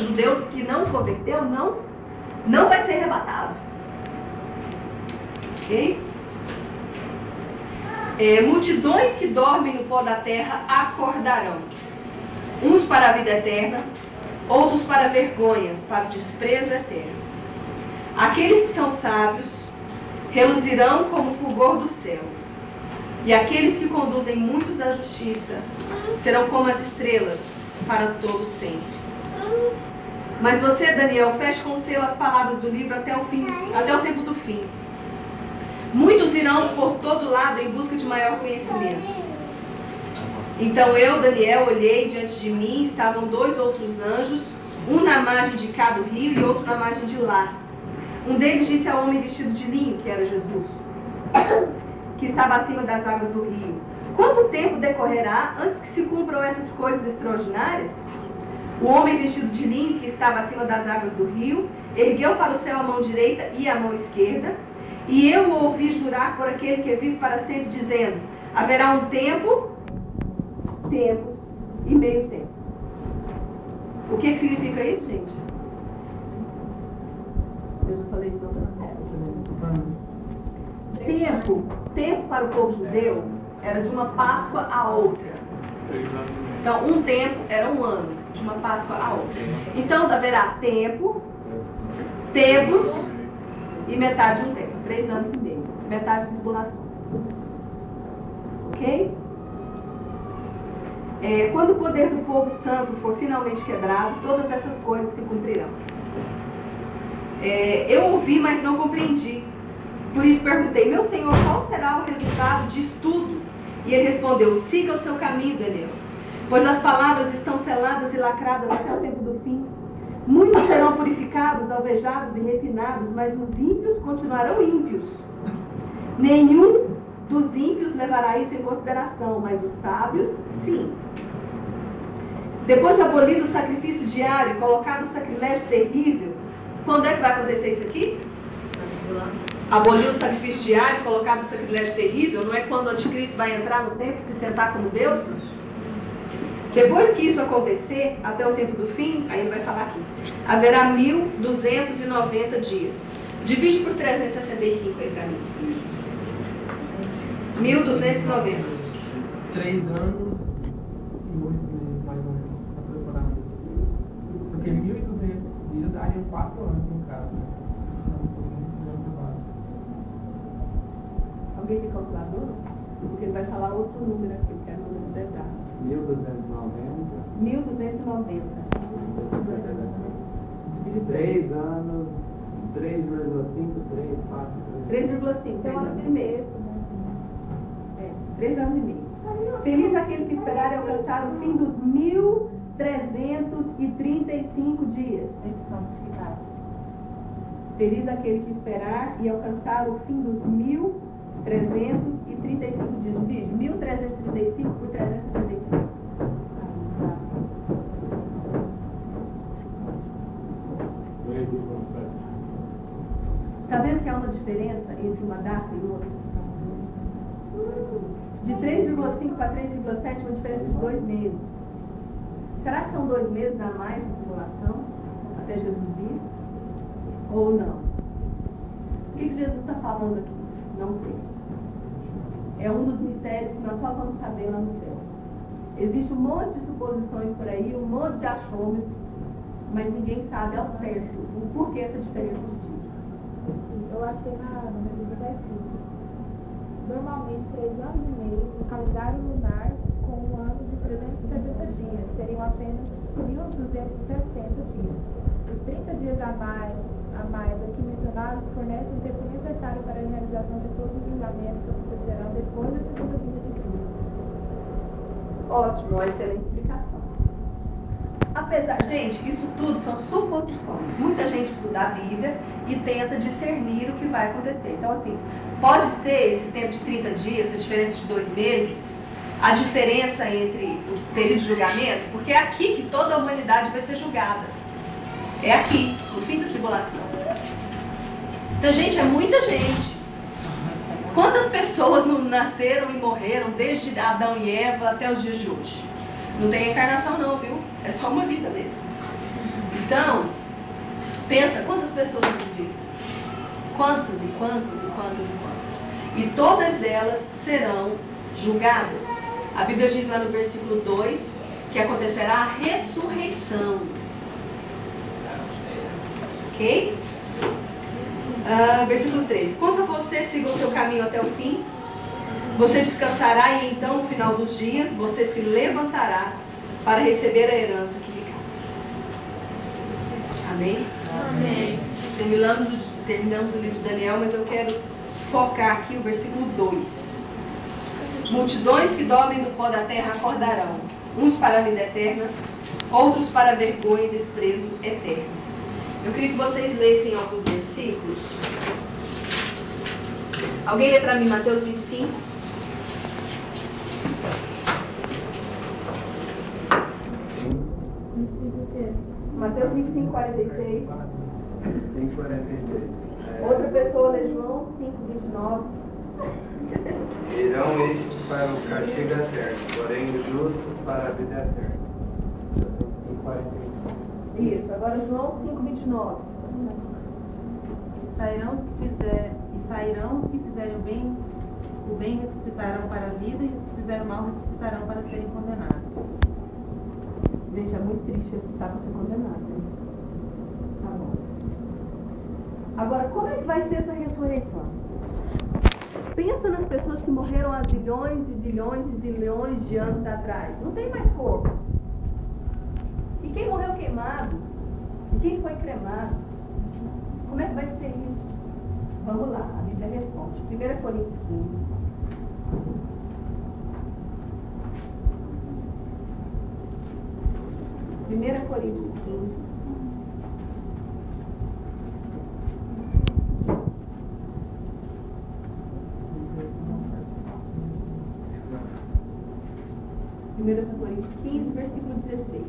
[SPEAKER 1] Judeu que não converteu, não vai ser arrebatado. Ok? Multidões que dormem no pó da terra acordarão. Uns para a vida eterna, outros para a vergonha, para o desprezo eterno. Aqueles que são sábios reluzirão como o fulgor do céu. E aqueles que conduzem muitos à justiça serão como as estrelas para todo sempre. Mas você, Daniel, feche com o selo as palavras do livro até o tempo do fim. Muitos irão por todo lado em busca de maior conhecimento. Então eu, Daniel, olhei, diante de mim estavam 2 outros anjos, um na margem de cá do rio e outro na margem de lá. Um deles disse ao homem vestido de linho, que era Jesus, que estava acima das águas do rio: quanto tempo decorrerá antes que se cumpram essas coisas extraordinárias? O homem vestido de linho, que estava acima das águas do rio, ergueu para o céu a mão direita e a mão esquerda, e eu o ouvi jurar por aquele que vive para sempre, dizendo: haverá um tempo, tempos e meio tempo. O que significa isso, gente? Eu já falei isso outra vez. Tempo para o povo judeu era de uma Páscoa a outra. Então, um tempo era um ano, de uma Páscoa a outra. Então, haverá tempo, tempos e metade de um tempo. 3 anos e meio. Metade da tribulação. Ok? Quando o poder do povo santo for finalmente quebrado, todas essas coisas se cumprirão. Eu ouvi, mas não compreendi. Por isso perguntei: meu Senhor, qual será o resultado disso tudo? E ele respondeu: siga o seu caminho, Daniel, pois as palavras estão seladas e lacradas até o tempo do fim. Muitos serão purificados, alvejados e refinados, mas os ímpios continuarão ímpios. Nenhum dos ímpios levará isso em consideração, mas os sábios, sim. Depois de abolido o sacrifício diário e colocado o sacrilégio terrível, quando é que vai acontecer isso aqui? Abolir o sacrifício diário e colocado o sacrilégio terrível, não é quando o anticristo vai entrar no templo e se sentar como Deus? Depois que isso acontecer, até o tempo do fim, aí ele vai falar aqui, haverá 1.290 dias. Divide por 365 aí para mim. 1.290.
[SPEAKER 7] 3 anos e 8 meses, mais ou menos, aproximadamente. Porque 1.200 dias daria 4 anos, no caso.
[SPEAKER 1] Alguém tem calculador? Porque ele vai falar outro número aqui, que é o número pesado.
[SPEAKER 5] 1.290.
[SPEAKER 1] 1.290.
[SPEAKER 5] 3 anos, 3,5, 3, 4,
[SPEAKER 1] 3,5, 3 anos e meio. 3 anos e meio. Feliz aquele que esperar e alcançar o fim dos 1.335 dias. Feliz aquele que esperar e alcançar o fim dos 1.335 dias. Divide 1.335 por 365. Está vendo que há uma diferença entre uma data e outra? De 3,5 para 3,7, uma diferença de 2 meses. Será que são 2 meses a mais de tribulação até Jesus vir? Ou não? O que Jesus está falando aqui? Não sei. É um dos mistérios que nós só vamos saber lá no céu. Existe um monte de suposições por aí, um monte de achômetros, mas ninguém sabe ao certo o porquê essa diferença de dia.
[SPEAKER 2] Eu achei na Bíblia da escrita. Normalmente 3 anos e meio no calendário lunar com um ano de 370 dias. Seriam apenas 1.260 dias. Os 30 dias a mais aqui mencionados fornecem o tempo necessário para a realização de todos os julgamentos que acontecerão depois da segunda vinda de Cristo.
[SPEAKER 1] Ótimo, uma excelente explicação. Apesar, gente, isso tudo são suposições. Muita gente estuda a Bíblia e tenta discernir o que vai acontecer. Então, assim, pode ser esse tempo de 30 dias, essa diferença de 2 meses, a diferença entre o período de julgamento, porque é aqui que toda a humanidade vai ser julgada. É aqui, no fim da tribulação. Então, gente, é muita gente. Quantas pessoas não nasceram e morreram desde Adão e Eva até os dias de hoje? Não tem reencarnação não, viu? É só uma vida mesmo. Então, pensa quantas pessoas viveram. Quantas e quantas e quantas e quantas. E todas elas serão julgadas. A Bíblia diz lá no versículo 2 que acontecerá a ressurreição. Ok? Versículo 13. Quanto a você, siga o seu caminho até o fim. Você descansará e então, no final dos dias, você se levantará para receber a herança que lhe cabe. Amém?
[SPEAKER 6] Amém.
[SPEAKER 1] Terminamos o livro de Daniel, mas eu quero focar aqui o versículo 2. Multidões que dormem no pó da terra acordarão, uns para a vida eterna, outros para a vergonha e desprezo eterno. Eu queria que vocês lessem alguns versículos. Alguém lê para mim Mateus 25? Mateus 25, 46.
[SPEAKER 5] 5, 46.
[SPEAKER 1] Outra pessoa lê João 5, 29.
[SPEAKER 5] Irão estes para o castigo eterno, porém os justos para a vida eterna. 5, 46.
[SPEAKER 1] Isso, agora João 5, 29.
[SPEAKER 6] E sairão os que fizerem o bem ressuscitarão para a vida, e os que fizeram o mal ressuscitarão para serem condenados.
[SPEAKER 1] Gente, é muito triste ressuscitar para ser condenado, né? Tá bom. Agora, como é que vai ser essa ressurreição? Pensa nas pessoas que morreram há zilhões e zilhões e zilhões de anos atrás. Não tem mais corpo. E quem morreu queimado? E quem foi cremado? Como é que vai ser isso? Vamos lá, a Bíblia responde. 1 Coríntios 15. Primeira Coríntios 15. Primeira Coríntios 15, versículo 16.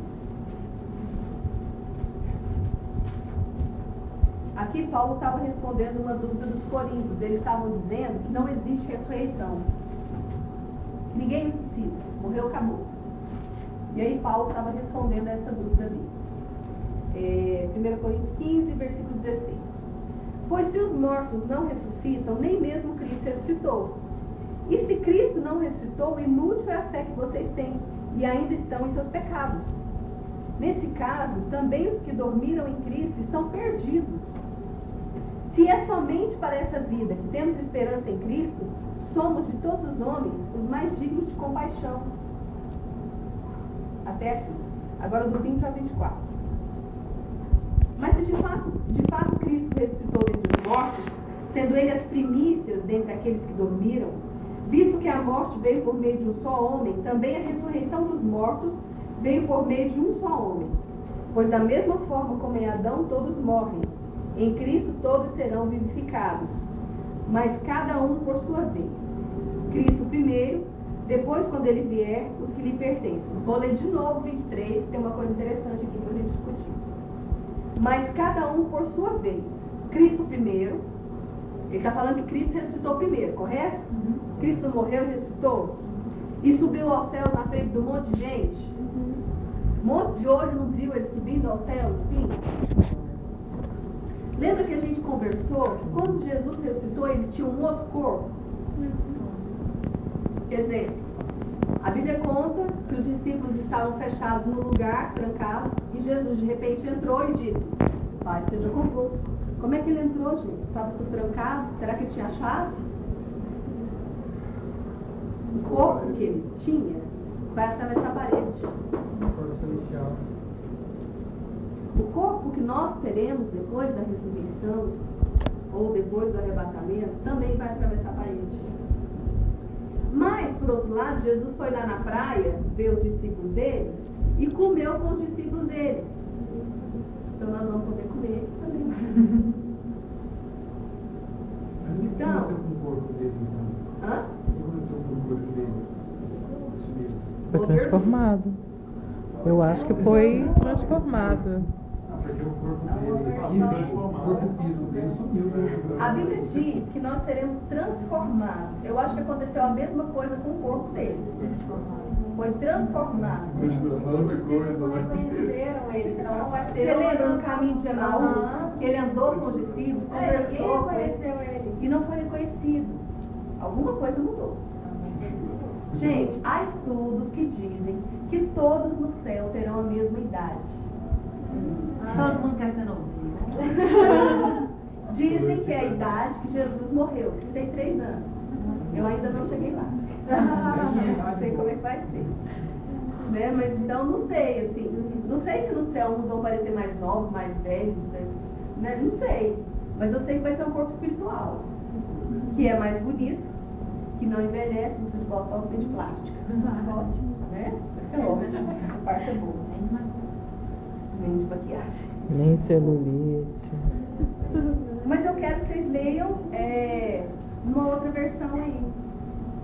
[SPEAKER 1] Aqui Paulo estava respondendo uma dúvida dos coríntios. Eles estavam dizendo que não existe ressurreição. Que ninguém ressuscita. Morreu, acabou. E aí Paulo estava respondendo a essa dúvida ali. 1 Coríntios 15, versículo 16. Pois se os mortos não ressuscitam, nem mesmo Cristo ressuscitou. E se Cristo não ressuscitou, inútil é a fé que vocês têm, e ainda estão em seus pecados. Nesse caso, também os que dormiram em Cristo estão perdidos. Se é somente para essa vida que temos esperança em Cristo, somos de todos os homens os mais dignos de compaixão. Até aqui. Agora do 20 ao 24. Mas se de fato Cristo ressuscitou dentre os mortos, sendo ele as primícias dentre aqueles que dormiram, visto que a morte veio por meio de um só homem, também a ressurreição dos mortos veio por meio de um só homem. Pois da mesma forma como em Adão todos morrem, em Cristo todos serão vivificados, mas cada um por sua vez. Cristo primeiro, depois quando ele vier, os que lhe pertencem. Vou ler de novo 23, tem uma coisa interessante aqui para a gente discutir. Mas cada um por sua vez. Cristo primeiro, ele está falando que Cristo ressuscitou primeiro, correto? Cristo morreu e ressuscitou. E subiu ao céu na frente de um monte de gente. Um monte de hoje não viu ele subindo ao céu, sim? Lembra que a gente conversou que quando Jesus ressuscitou, ele tinha um outro corpo? Exemplo, a Bíblia conta que os discípulos estavam fechados no lugar, trancados, e Jesus de repente entrou e disse: Pai seja convosco. Como é que ele entrou, gente? Estava tudo trancado? Será que ele tinha chave? O corpo que ele tinha vai atravessar a parede. O corpo que nós teremos depois da ressurreição, ou depois do arrebatamento, também vai atravessar a parede. Mas, por outro lado, Jesus foi lá na praia ver os discípulos dele e comeu com os discípulos dele. Então nós vamos poder comer também. Então, hã?
[SPEAKER 3] Foi transformado. Eu acho que foi transformado.
[SPEAKER 5] Porque o corpo físico dele sumiu.
[SPEAKER 1] A Bíblia diz que nós seremos transformados. Eu acho que aconteceu a mesma coisa com o corpo dele. Foi transformado.
[SPEAKER 2] Reconheceram ele, não vai ser.
[SPEAKER 1] Você lembra no caminho de Emaús? Que ele andou com os discípulos, conversou com eles,
[SPEAKER 2] ele.
[SPEAKER 1] e não foi reconhecido. Alguma coisa mudou. Gente, há estudos que dizem que todos no céu terão a mesma idade.
[SPEAKER 6] Todo mundo quer ser novo.
[SPEAKER 1] Dizem que é a idade que Jesus morreu, 33 anos. Eu ainda não cheguei lá. Não sei como é que vai ser. Né? Mas então não sei, assim, não sei se no céu uns vão parecer mais novos, mais velhos, né? Não sei. Mas eu sei que vai ser um corpo espiritual, que é mais bonito, que não envelhece, não precisa de botox nem de plástico. Ótimo, né? Vai ser ótimo. Essa parte é boa. Nem de maquiagem.
[SPEAKER 3] Nem celulite.
[SPEAKER 1] Mas eu quero que vocês leiam uma outra versão aí.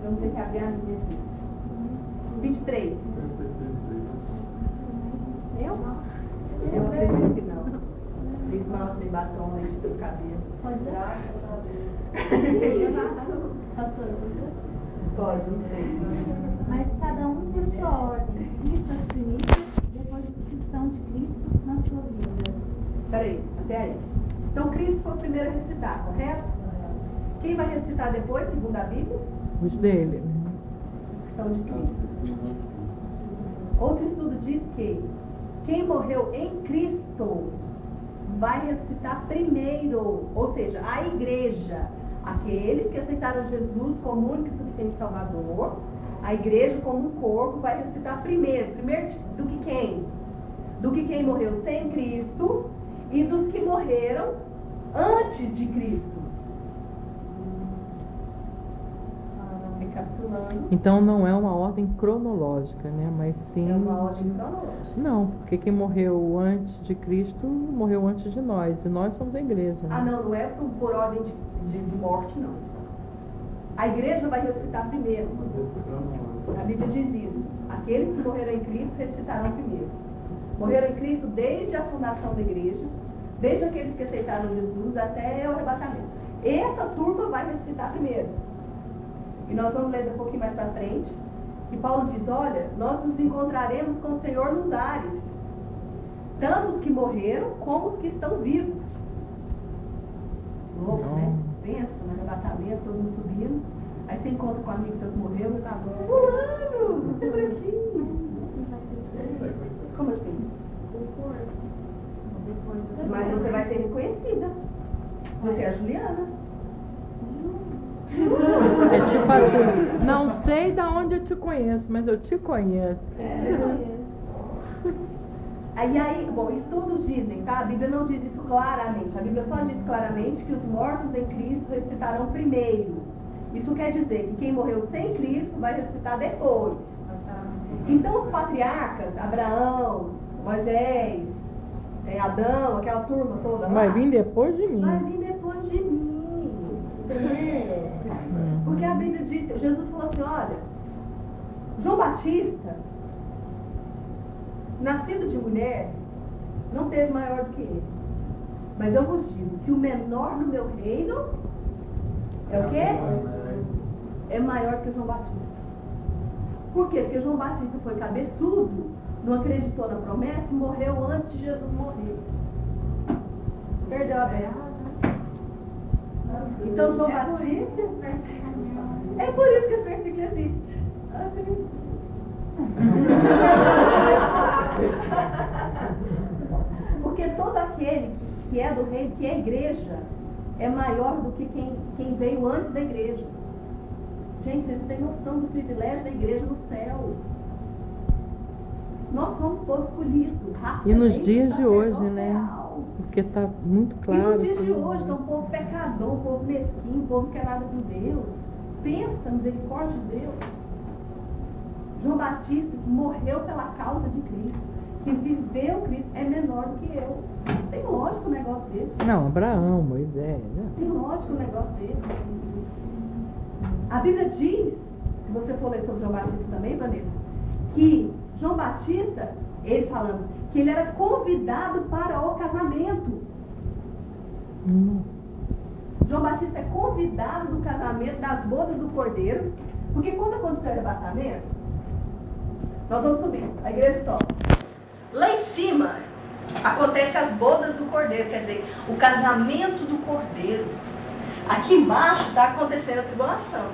[SPEAKER 1] Vamos ter que abrir a minha aqui. 23. Eu acredito que não. Esmalte tem batom, leite do cabelo.
[SPEAKER 2] Pode dar?
[SPEAKER 1] Pode, não sei.
[SPEAKER 2] Mas cada um por sua ordem. Cristo as primícias, depois os que são de Cristo na sua vida.
[SPEAKER 1] Peraí, até aí. Então Cristo foi o primeiro a ressuscitar, correto? Quem vai ressuscitar depois, segundo a Bíblia?
[SPEAKER 3] Os dele, né?
[SPEAKER 1] Os que são de Cristo. Outro estudo diz que quem morreu em Cristo vai ressuscitar primeiro. Ou seja, a igreja, aqueles que aceitaram Jesus como único e suficiente Salvador, a igreja como um corpo vai ressuscitar primeiro. Primeiro do que quem? Do que quem morreu sem Cristo e dos que morreram antes de Cristo. Recapitulando.
[SPEAKER 3] Então não é uma ordem cronológica, né? Mas sim.
[SPEAKER 1] É uma ordem cronológica.
[SPEAKER 3] Não, porque quem morreu antes de Cristo morreu antes de nós. E nós somos a igreja. Né?
[SPEAKER 1] Ah, não é por ordem de morte, não. A igreja vai ressuscitar primeiro. A Bíblia diz isso. Aqueles que morreram em Cristo ressuscitarão primeiro. Morreram em Cristo desde a fundação da igreja, desde aqueles que aceitaram Jesus até o arrebatamento. Essa turma vai ressuscitar primeiro. E nós vamos ler um pouquinho mais para frente que Paulo diz, olha, nós nos encontraremos com o Senhor nos ares, tanto os que morreram como os que estão vivos. Louco, né? Pensa no arrebatamento, todo mundo subindo, aí você encontra com um amigo seu que morreu e tá bom. Fulano, você por aqui. Como assim? Mas você vai ser reconhecida. Você é a Juliana.
[SPEAKER 3] É tipo assim, não sei de onde eu te conheço, mas eu te conheço.
[SPEAKER 1] Aí, bom, estudos dizem, tá? A Bíblia não diz isso claramente. A Bíblia só diz claramente que os mortos em Cristo ressuscitarão primeiro. Isso quer dizer que quem morreu sem Cristo vai ressuscitar depois. Então os patriarcas, Abraão, Moisés, Adão, aquela turma toda lá,
[SPEAKER 3] Vai vir depois de mim.
[SPEAKER 1] vai vir depois de mim. Porque a Bíblia diz, Jesus falou assim, olha, João Batista, nascido de mulher, não teve maior do que ele. Mas eu vos digo que o menor no meu reino é o quê? É maior que João Batista. Por quê? Porque João Batista foi cabeçudo, não acreditou na promessa e morreu antes de Jesus morrer. Perdeu a berra. Então João Batista... É por isso que esse versículo existe. Porque todo aquele que é do reino, que é igreja, é maior do que quem veio antes da igreja. Gente, vocês têm noção do privilégio da igreja no céu. Nós somos todos escolhidos.
[SPEAKER 3] E nos dias de hoje, né? Porque está muito claro.
[SPEAKER 1] E nos dias de hoje, então, um povo pecador, um povo mesquinho, um povo que não quer nada com Deus. Pensa na misericórdia de Deus. João Batista morreu pela causa de Cristo. Quem viveu Cristo é menor do que eu. Tem lógico um negócio desse.
[SPEAKER 3] Não, Abraão, Moisés, né?
[SPEAKER 1] Tem lógico um negócio desse. A Bíblia diz, se você for ler sobre João Batista também, Vanessa, que João Batista, ele falando, que ele era convidado para o casamento. João Batista é convidado do casamento, das bodas do Cordeiro, porque quando aconteceu o arrebatamento, nós vamos subir, a igreja sobe. Lá em cima, acontece as bodas do Cordeiro, quer dizer, o casamento do Cordeiro. Aqui embaixo está acontecendo a tribulação.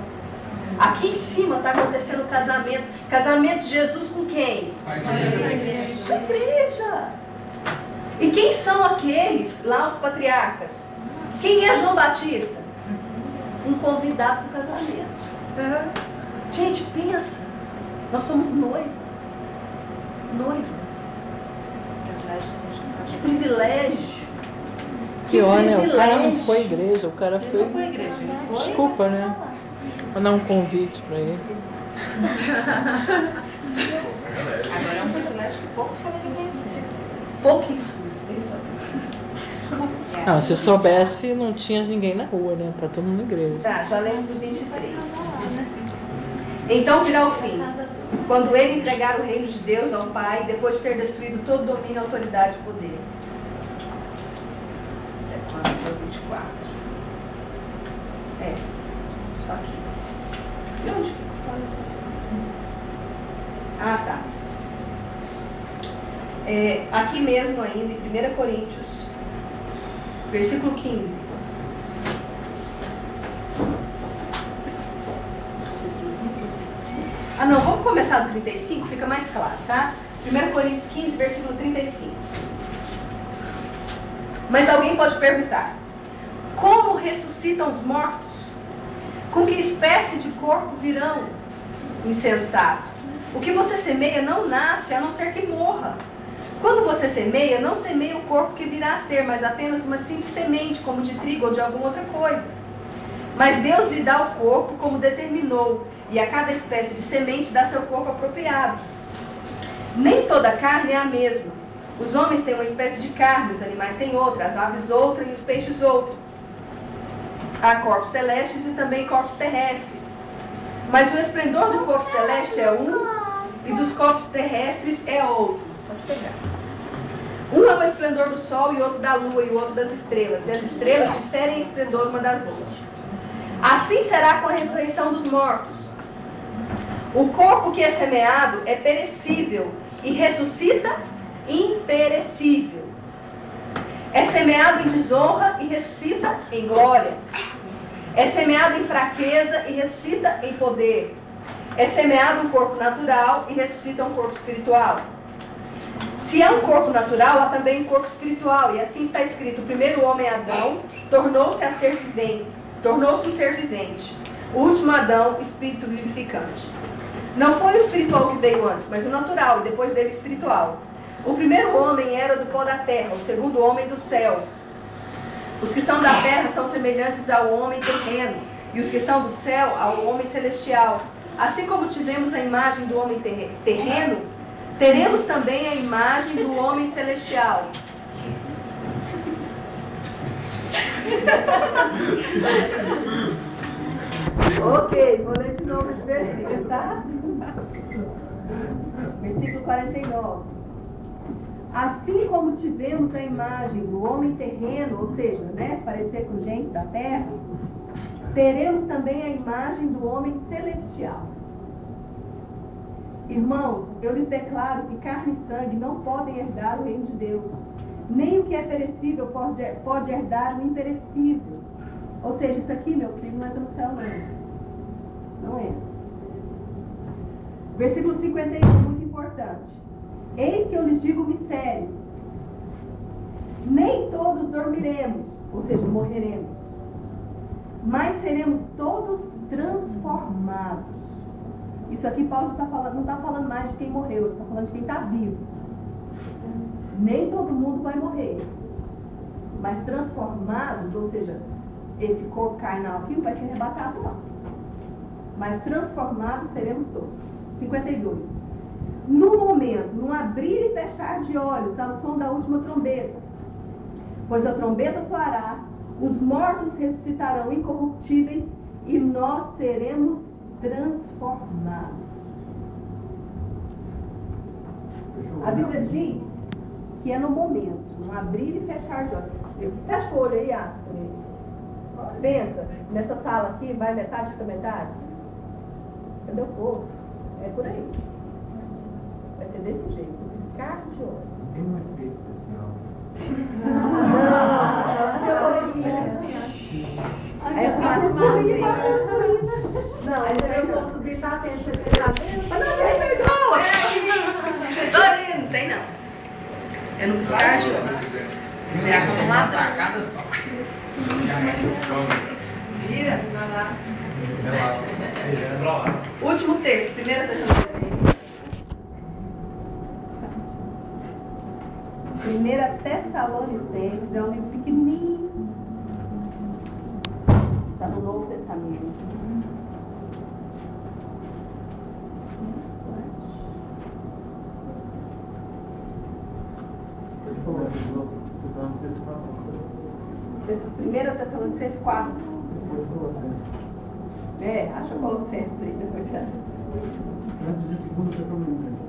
[SPEAKER 1] Aqui em cima está acontecendo o casamento. Casamento de Jesus com quem?
[SPEAKER 7] A igreja.
[SPEAKER 1] A igreja. E quem são aqueles, lá os patriarcas? Quem é João Batista? Um convidado para o casamento. Gente, pensa. Nós somos noivo. Noivo. Que privilégio.
[SPEAKER 3] Que olha, o cara não foi igreja, o cara foi...
[SPEAKER 6] Não foi igreja, ele foi.
[SPEAKER 3] Desculpa, né? Vou dar um convite pra ele.
[SPEAKER 6] Agora é um privilégio que poucos sabem reconhecer.
[SPEAKER 1] Pouquíssimos. Isso.
[SPEAKER 3] Não, se soubesse, não tinha ninguém na rua, né? Tá todo mundo na igreja.
[SPEAKER 1] Tá, já lemos o 23. Então virá o fim, quando ele entregar o reino de Deus ao Pai, depois de ter destruído todo domínio, autoridade e poder. Até quando? 24. Só aqui. E onde que eu falo? Ah, tá. Aqui mesmo ainda, em 1 Coríntios, versículo 15. Ah, não, vamos começar do 35, fica mais claro, tá? 1 Coríntios 15, versículo 35. Mas alguém pode perguntar, como ressuscitam os mortos? Com que espécie de corpo virão? Insensato. O que você semeia não nasce, a não ser que morra. Quando você semeia, não semeia o corpo que virá a ser, mas apenas uma simples semente, como de trigo ou de alguma outra coisa. Mas Deus lhe dá o corpo como determinou, e a cada espécie de semente dá seu corpo apropriado. Nem toda carne é a mesma. Os homens têm uma espécie de carne, os animais têm outra, as aves outra e os peixes outra. Há corpos celestes e também corpos terrestres. Mas o esplendor do corpo celeste é um, e dos corpos terrestres é outro. Pode pegar. Um é o esplendor do sol e outro da lua e o outro das estrelas. E as estrelas diferem em esplendor uma das outras. Assim será com a ressurreição dos mortos. O corpo que é semeado é perecível e ressuscita imperecível. É semeado em desonra e ressuscita em glória. É semeado em fraqueza e ressuscita em poder. É semeado um corpo natural e ressuscita um corpo espiritual. Se há um corpo natural, há também um corpo espiritual. E assim está escrito: o primeiro homem, Adão, tornou-se um ser vivente. O último Adão, espírito vivificante. Não foi o espiritual que veio antes, mas o natural, e depois dele o espiritual. O primeiro homem era do pó da terra, o segundo homem do céu. Os que são da terra são semelhantes ao homem terreno, e os que são do céu ao homem celestial. Assim como tivemos a imagem do homem terreno, teremos também a imagem do homem celestial. Ok, vou ler de novo esse versículo, tá? Versículo 49. Assim como tivemos a imagem do homem terreno, ou seja, né, parecer com gente da terra, teremos também a imagem do homem celestial. Irmãos, eu lhes declaro que carne e sangue não podem herdar o reino de Deus. Nem o que é perecível pode herdar o imperecível. Ou seja, isso aqui, meu filho, não entra no céu, não. Não é. Versículo 51, muito importante. Eis que eu lhes digo o mistério. Nem todos dormiremos, ou seja, morreremos, mas seremos todos transformados. Isso aqui Paulo não está falando mais de quem morreu, ele está falando de quem está vivo. Nem todo mundo vai morrer, mas transformados, ou seja, esse corpo carnal aqui não vai ser arrebatado não. Mas transformados seremos todos. 52. No momento, num abrir e fechar de olhos, ao som da última trombeta. Pois a trombeta soará, os mortos ressuscitarão incorruptíveis e nós seremos transformados. A Bíblia diz que é no momento, num abrir e fechar de olhos. Fecha o olho aí, pensa, nessa sala aqui, vai metade para metade? Cadê o povo? É por aí. Vai ser desse jeito, piscar de olho.
[SPEAKER 5] Tem um efeito especial.
[SPEAKER 1] Aí eu não, aí eu vou subir para dentro, você está vendo? Mas não tem vergonha! Não tem não. É no piscar de olhos. É uma tacada só. Vira, vai lá. Último texto, 1 Tessalonicenses. 1 Tessalonicenses é um livro pequenininho. Está no Novo Testamento. Primeira Tessalonicenses 4. Acha Colossenses aí depois.
[SPEAKER 5] Antes de segunda Tessalonicenses.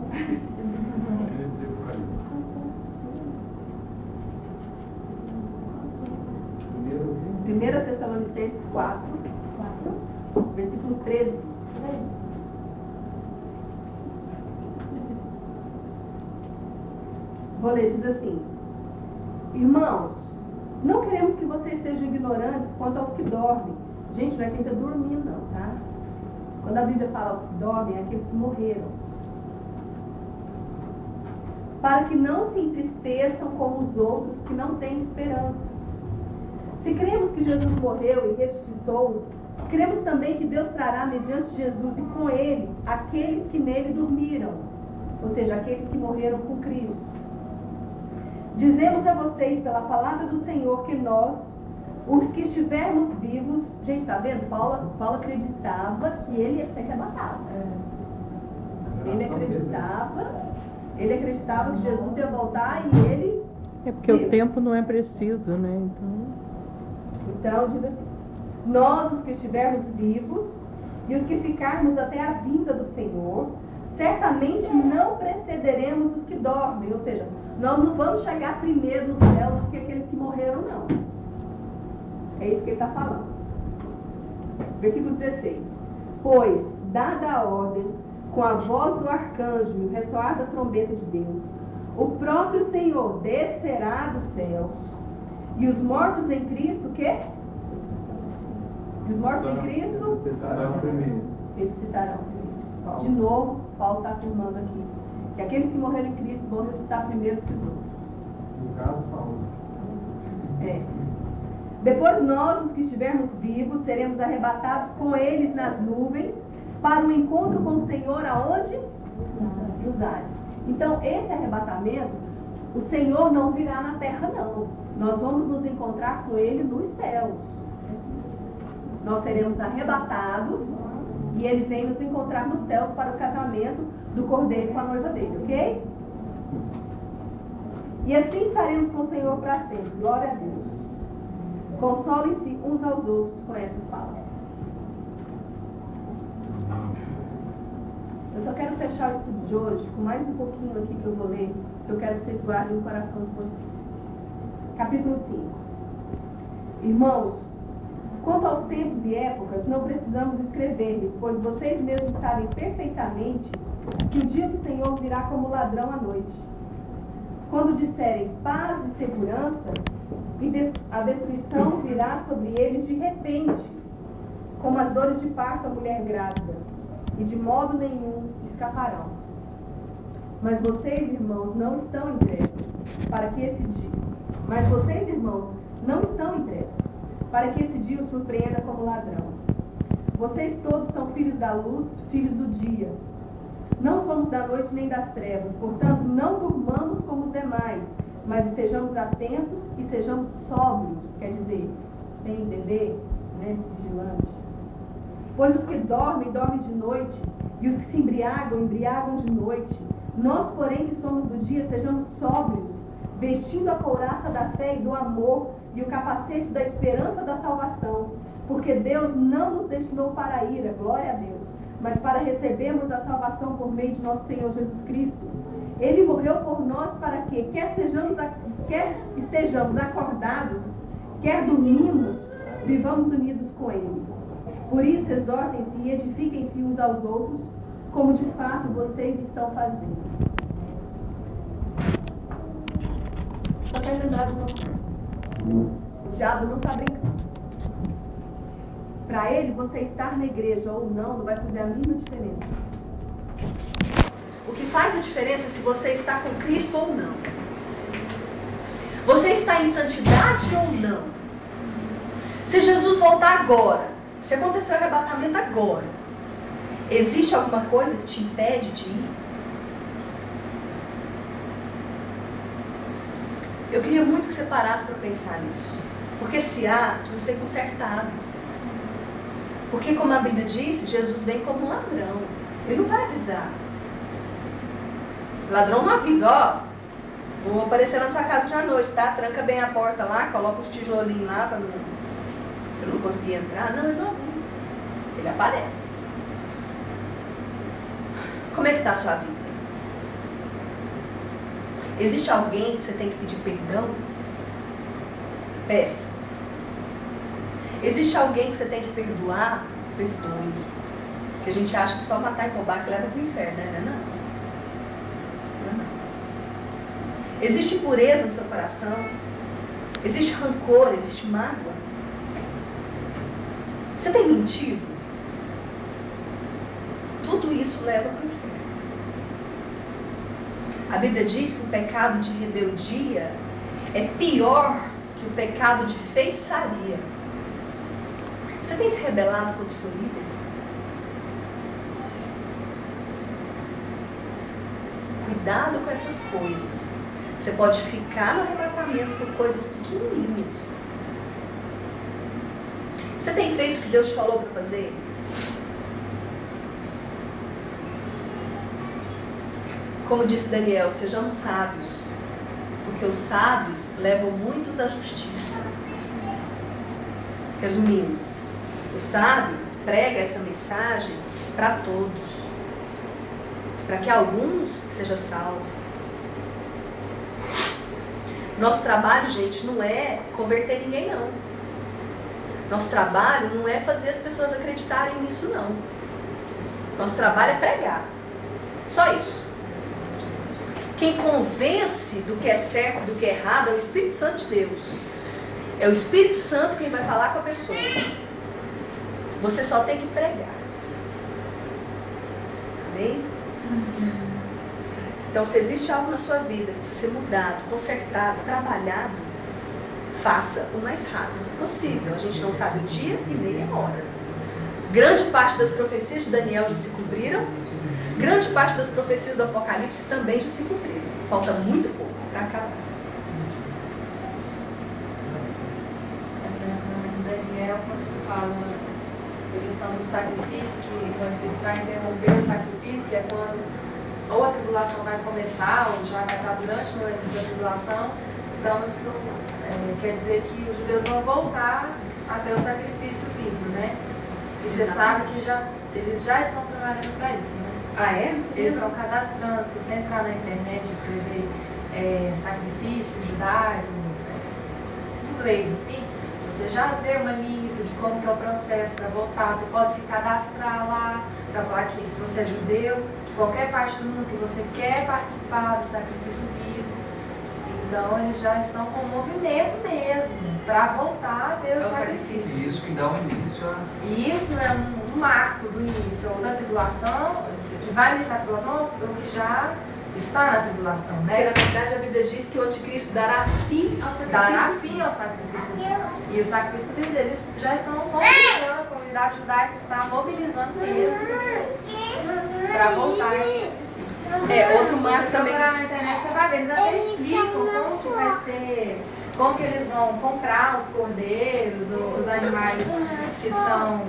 [SPEAKER 1] Primeira Tessalonicenses 4, versículo 13. Vou ler, diz assim: irmãos, não queremos que vocês sejam ignorantes quanto aos que dormem. Gente, não é quem está dormindo não, tá? Quando a Bíblia fala aos que dormem, é aqueles que morreram. Para que não se entristeçam como os outros que não têm esperança. Se cremos que Jesus morreu e ressuscitou, cremos também que Deus trará mediante Jesus e com ele aqueles que nele dormiram, ou seja, aqueles que morreram com Cristo. Dizemos a vocês pela palavra do Senhor que nós, os que estivermos vivos, gente, está vendo? Paulo acreditava que ele ia ser arrebatado. Ele acreditava que Jesus ia voltar e ele...
[SPEAKER 3] É porque o tempo não é preciso, né?
[SPEAKER 1] Então, diz assim: nós, os que estivermos vivos e os que ficarmos até a vinda do Senhor, certamente não precederemos os que dormem. Ou seja, nós não vamos chegar primeiro no céu do que aqueles que morreram, não. É isso que ele está falando. Versículo 16. Pois, dada a ordem, com a voz do arcanjo e o ressoar da trombeta de Deus, o próprio Senhor descerá dos céus, e os mortos em Cristo, o quê? Os mortos em Cristo
[SPEAKER 5] Ressuscitarão primeiro.
[SPEAKER 1] ressuscitarão primeiro. De novo, Paulo está afirmando aqui que aqueles que morreram em Cristo vão ressuscitar primeiro que os outros.
[SPEAKER 5] No caso, Paulo.
[SPEAKER 1] Depois nós, os que estivermos vivos, seremos arrebatados com eles nas nuvens para um encontro com o Senhor aonde? Nos ares. Então, esse arrebatamento, o Senhor não virá na terra, não. Nós vamos nos encontrar com Ele nos céus. Nós seremos arrebatados e Ele vem nos encontrar nos céus para o casamento do Cordeiro com a noiva dele, ok? E assim estaremos com o Senhor para sempre. Glória a Deus. Consolem-se uns aos outros com essas palavras. Eu só quero fechar o estudo de hoje com mais um pouquinho aqui que eu vou ler, que eu quero que vocês guardem no coração de vocês. Capítulo 5. Irmãos, quanto aos tempos e épocas, não precisamos escrever-lhes, pois vocês mesmos sabem perfeitamente que o dia do Senhor virá como ladrão à noite. Quando disserem paz e segurança, e a destruição virá sobre eles de repente, como as dores de parto à mulher grávida, e de modo nenhum escaparão. Mas vocês, irmãos, não estão em trevas, para que esse dia... Mas vocês, irmãos, não estão em trevas, para que esse dia os surpreenda como ladrão. Vocês todos são filhos da luz, filhos do dia. Não somos da noite nem das trevas, portanto, não durmamos como os demais, mas estejamos atentos e sejamos sóbrios, quer dizer, sem entender, né, vigilantes. Pois os que dormem, dormem de noite, e os que se embriagam, embriagam de noite. Nós, porém, que somos do dia, sejamos sóbrios, vestindo a couraça da fé e do amor, e o capacete da esperança da salvação. Porque Deus não nos destinou para a ira, glória a Deus, mas para recebermos a salvação por meio de nosso Senhor Jesus Cristo. Ele morreu por nós para que, quer estejamos acordados, quer dormimos, vivamos unidos com Ele. Por isso, exortem-se e edifiquem-se uns aos outros, como de fato vocês estão fazendo. Só quero lembrar de uma coisa. O diabo não está brincando. Para ele, você estar na igreja ou não vai fazer a mínima diferença. O que faz a diferença é se você está com Cristo ou não. Você está em santidade ou não. Se Jesus voltar agora, se acontecer o arrebatamento agora, existe alguma coisa que te impede de ir? Eu queria muito que você parasse para pensar nisso. Porque se há, precisa ser consertado. Porque, como a Bíblia diz, Jesus vem como um ladrão. Ele não vai avisar. O ladrão não avisa, ó, vou aparecer na sua casa hoje à noite, tá? Tranca bem a porta lá, coloca os tijolinhos lá para eu não conseguir entrar. Não, ele não avisa. Ele aparece. Como é que está a sua vida? Existe alguém que você tem que pedir perdão? Peça. Existe alguém que você tem que perdoar? Perdoe. Porque a gente acha que só matar e roubar que leva para o inferno, né? Não. Não. Existe pureza no seu coração? Existe rancor? Existe mágoa? Você tem mentido? Tudo isso leva para o inferno. A Bíblia diz que o pecado de rebeldia é pior que o pecado de feitiçaria. Você tem se rebelado contra o seu líder? Cuidado com essas coisas. Você pode ficar no arrebatamento por coisas pequenininhas. Você tem feito o que Deus te falou para fazer? Como disse Daniel, sejamos sábios, porque os sábios levam muitos à justiça. Resumindo, o sábio prega essa mensagem para todos, para que alguns sejam salvos. Nosso trabalho, gente, não é converter ninguém, não. Nosso trabalho não é fazer as pessoas acreditarem nisso, não. Nosso trabalho é pregar. Só isso. Quem convence do que é certo, do que é errado, é o Espírito Santo de Deus. É o Espírito Santo quem vai falar com a pessoa. Você só tem que pregar. Amém? Então, se existe algo na sua vida que precisa ser mudado, consertado, trabalhado, faça o mais rápido possível. A gente não sabe o dia e nem a hora. Grande parte das profecias de Daniel já se cumpriram. Grande parte das profecias do Apocalipse também já se cumpriram. Falta muito pouco para acabar.
[SPEAKER 2] Daniel, quando fala essa questão do sacrifício, que quando ele vai interromper o sacrifício, que é quando ou a tribulação vai começar, ou já vai estar durante o momento da tribulação, então isso quer dizer que os judeus vão voltar a ter o sacrifício vivo, né? E você sabe que eles já estão trabalhando para isso, né?
[SPEAKER 1] Ah, é?
[SPEAKER 2] Eles estão cadastrando, se você entrar na internet e escrever sacrifício judaico, em inglês, assim, você já vê uma lista de como que é o processo para votar. Você pode se cadastrar lá para falar que se você é judeu, de qualquer parte do mundo que você quer participar do sacrifício vivo. Então eles já estão com movimento mesmo para voltar a ter o sacrifício.
[SPEAKER 4] E isso que dá o início a...
[SPEAKER 2] E isso é um marco do início ou da tribulação, que vai iniciar a tribulação, ou que já está na tribulação,
[SPEAKER 1] Porque,
[SPEAKER 2] né?
[SPEAKER 1] na verdade, a Bíblia diz que o anticristo dará fim ao sacrifício.
[SPEAKER 2] Dará fim ao sacrifício vivo. E o sacrifício vivo eles já estão mobilizando, a comunidade judaica está mobilizando mesmo para voltar a esse.
[SPEAKER 1] Outro
[SPEAKER 2] Se
[SPEAKER 1] marco
[SPEAKER 2] você
[SPEAKER 1] também.
[SPEAKER 2] procurar na internet, você vai ver, eles até explicam como que vai ser, como que eles vão comprar os cordeiros, os animais que são,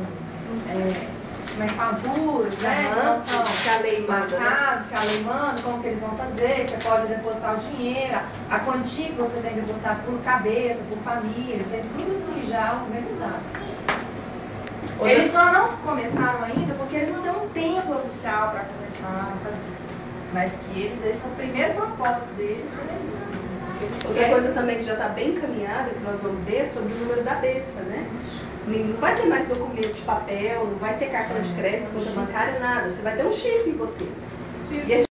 [SPEAKER 2] como é que fala, puros, né? Não são
[SPEAKER 1] Que a lei manda, né?
[SPEAKER 2] marcados, que a lei manda, como que eles vão fazer, você pode depositar o dinheiro, a quantia que você tem que depositar por cabeça, por família, tem tudo assim já organizado. Eles só não começaram ainda porque eles não têm um tempo oficial para começar a fazer. Mas que esse é o primeiro propósito deles,
[SPEAKER 1] Outra coisa também que já está bem encaminhada, que nós vamos ver, é sobre o número da besta, né? Não vai ter mais documento de papel, não vai ter cartão de crédito, conta bancária, nada. Você vai ter um chip em você. E esse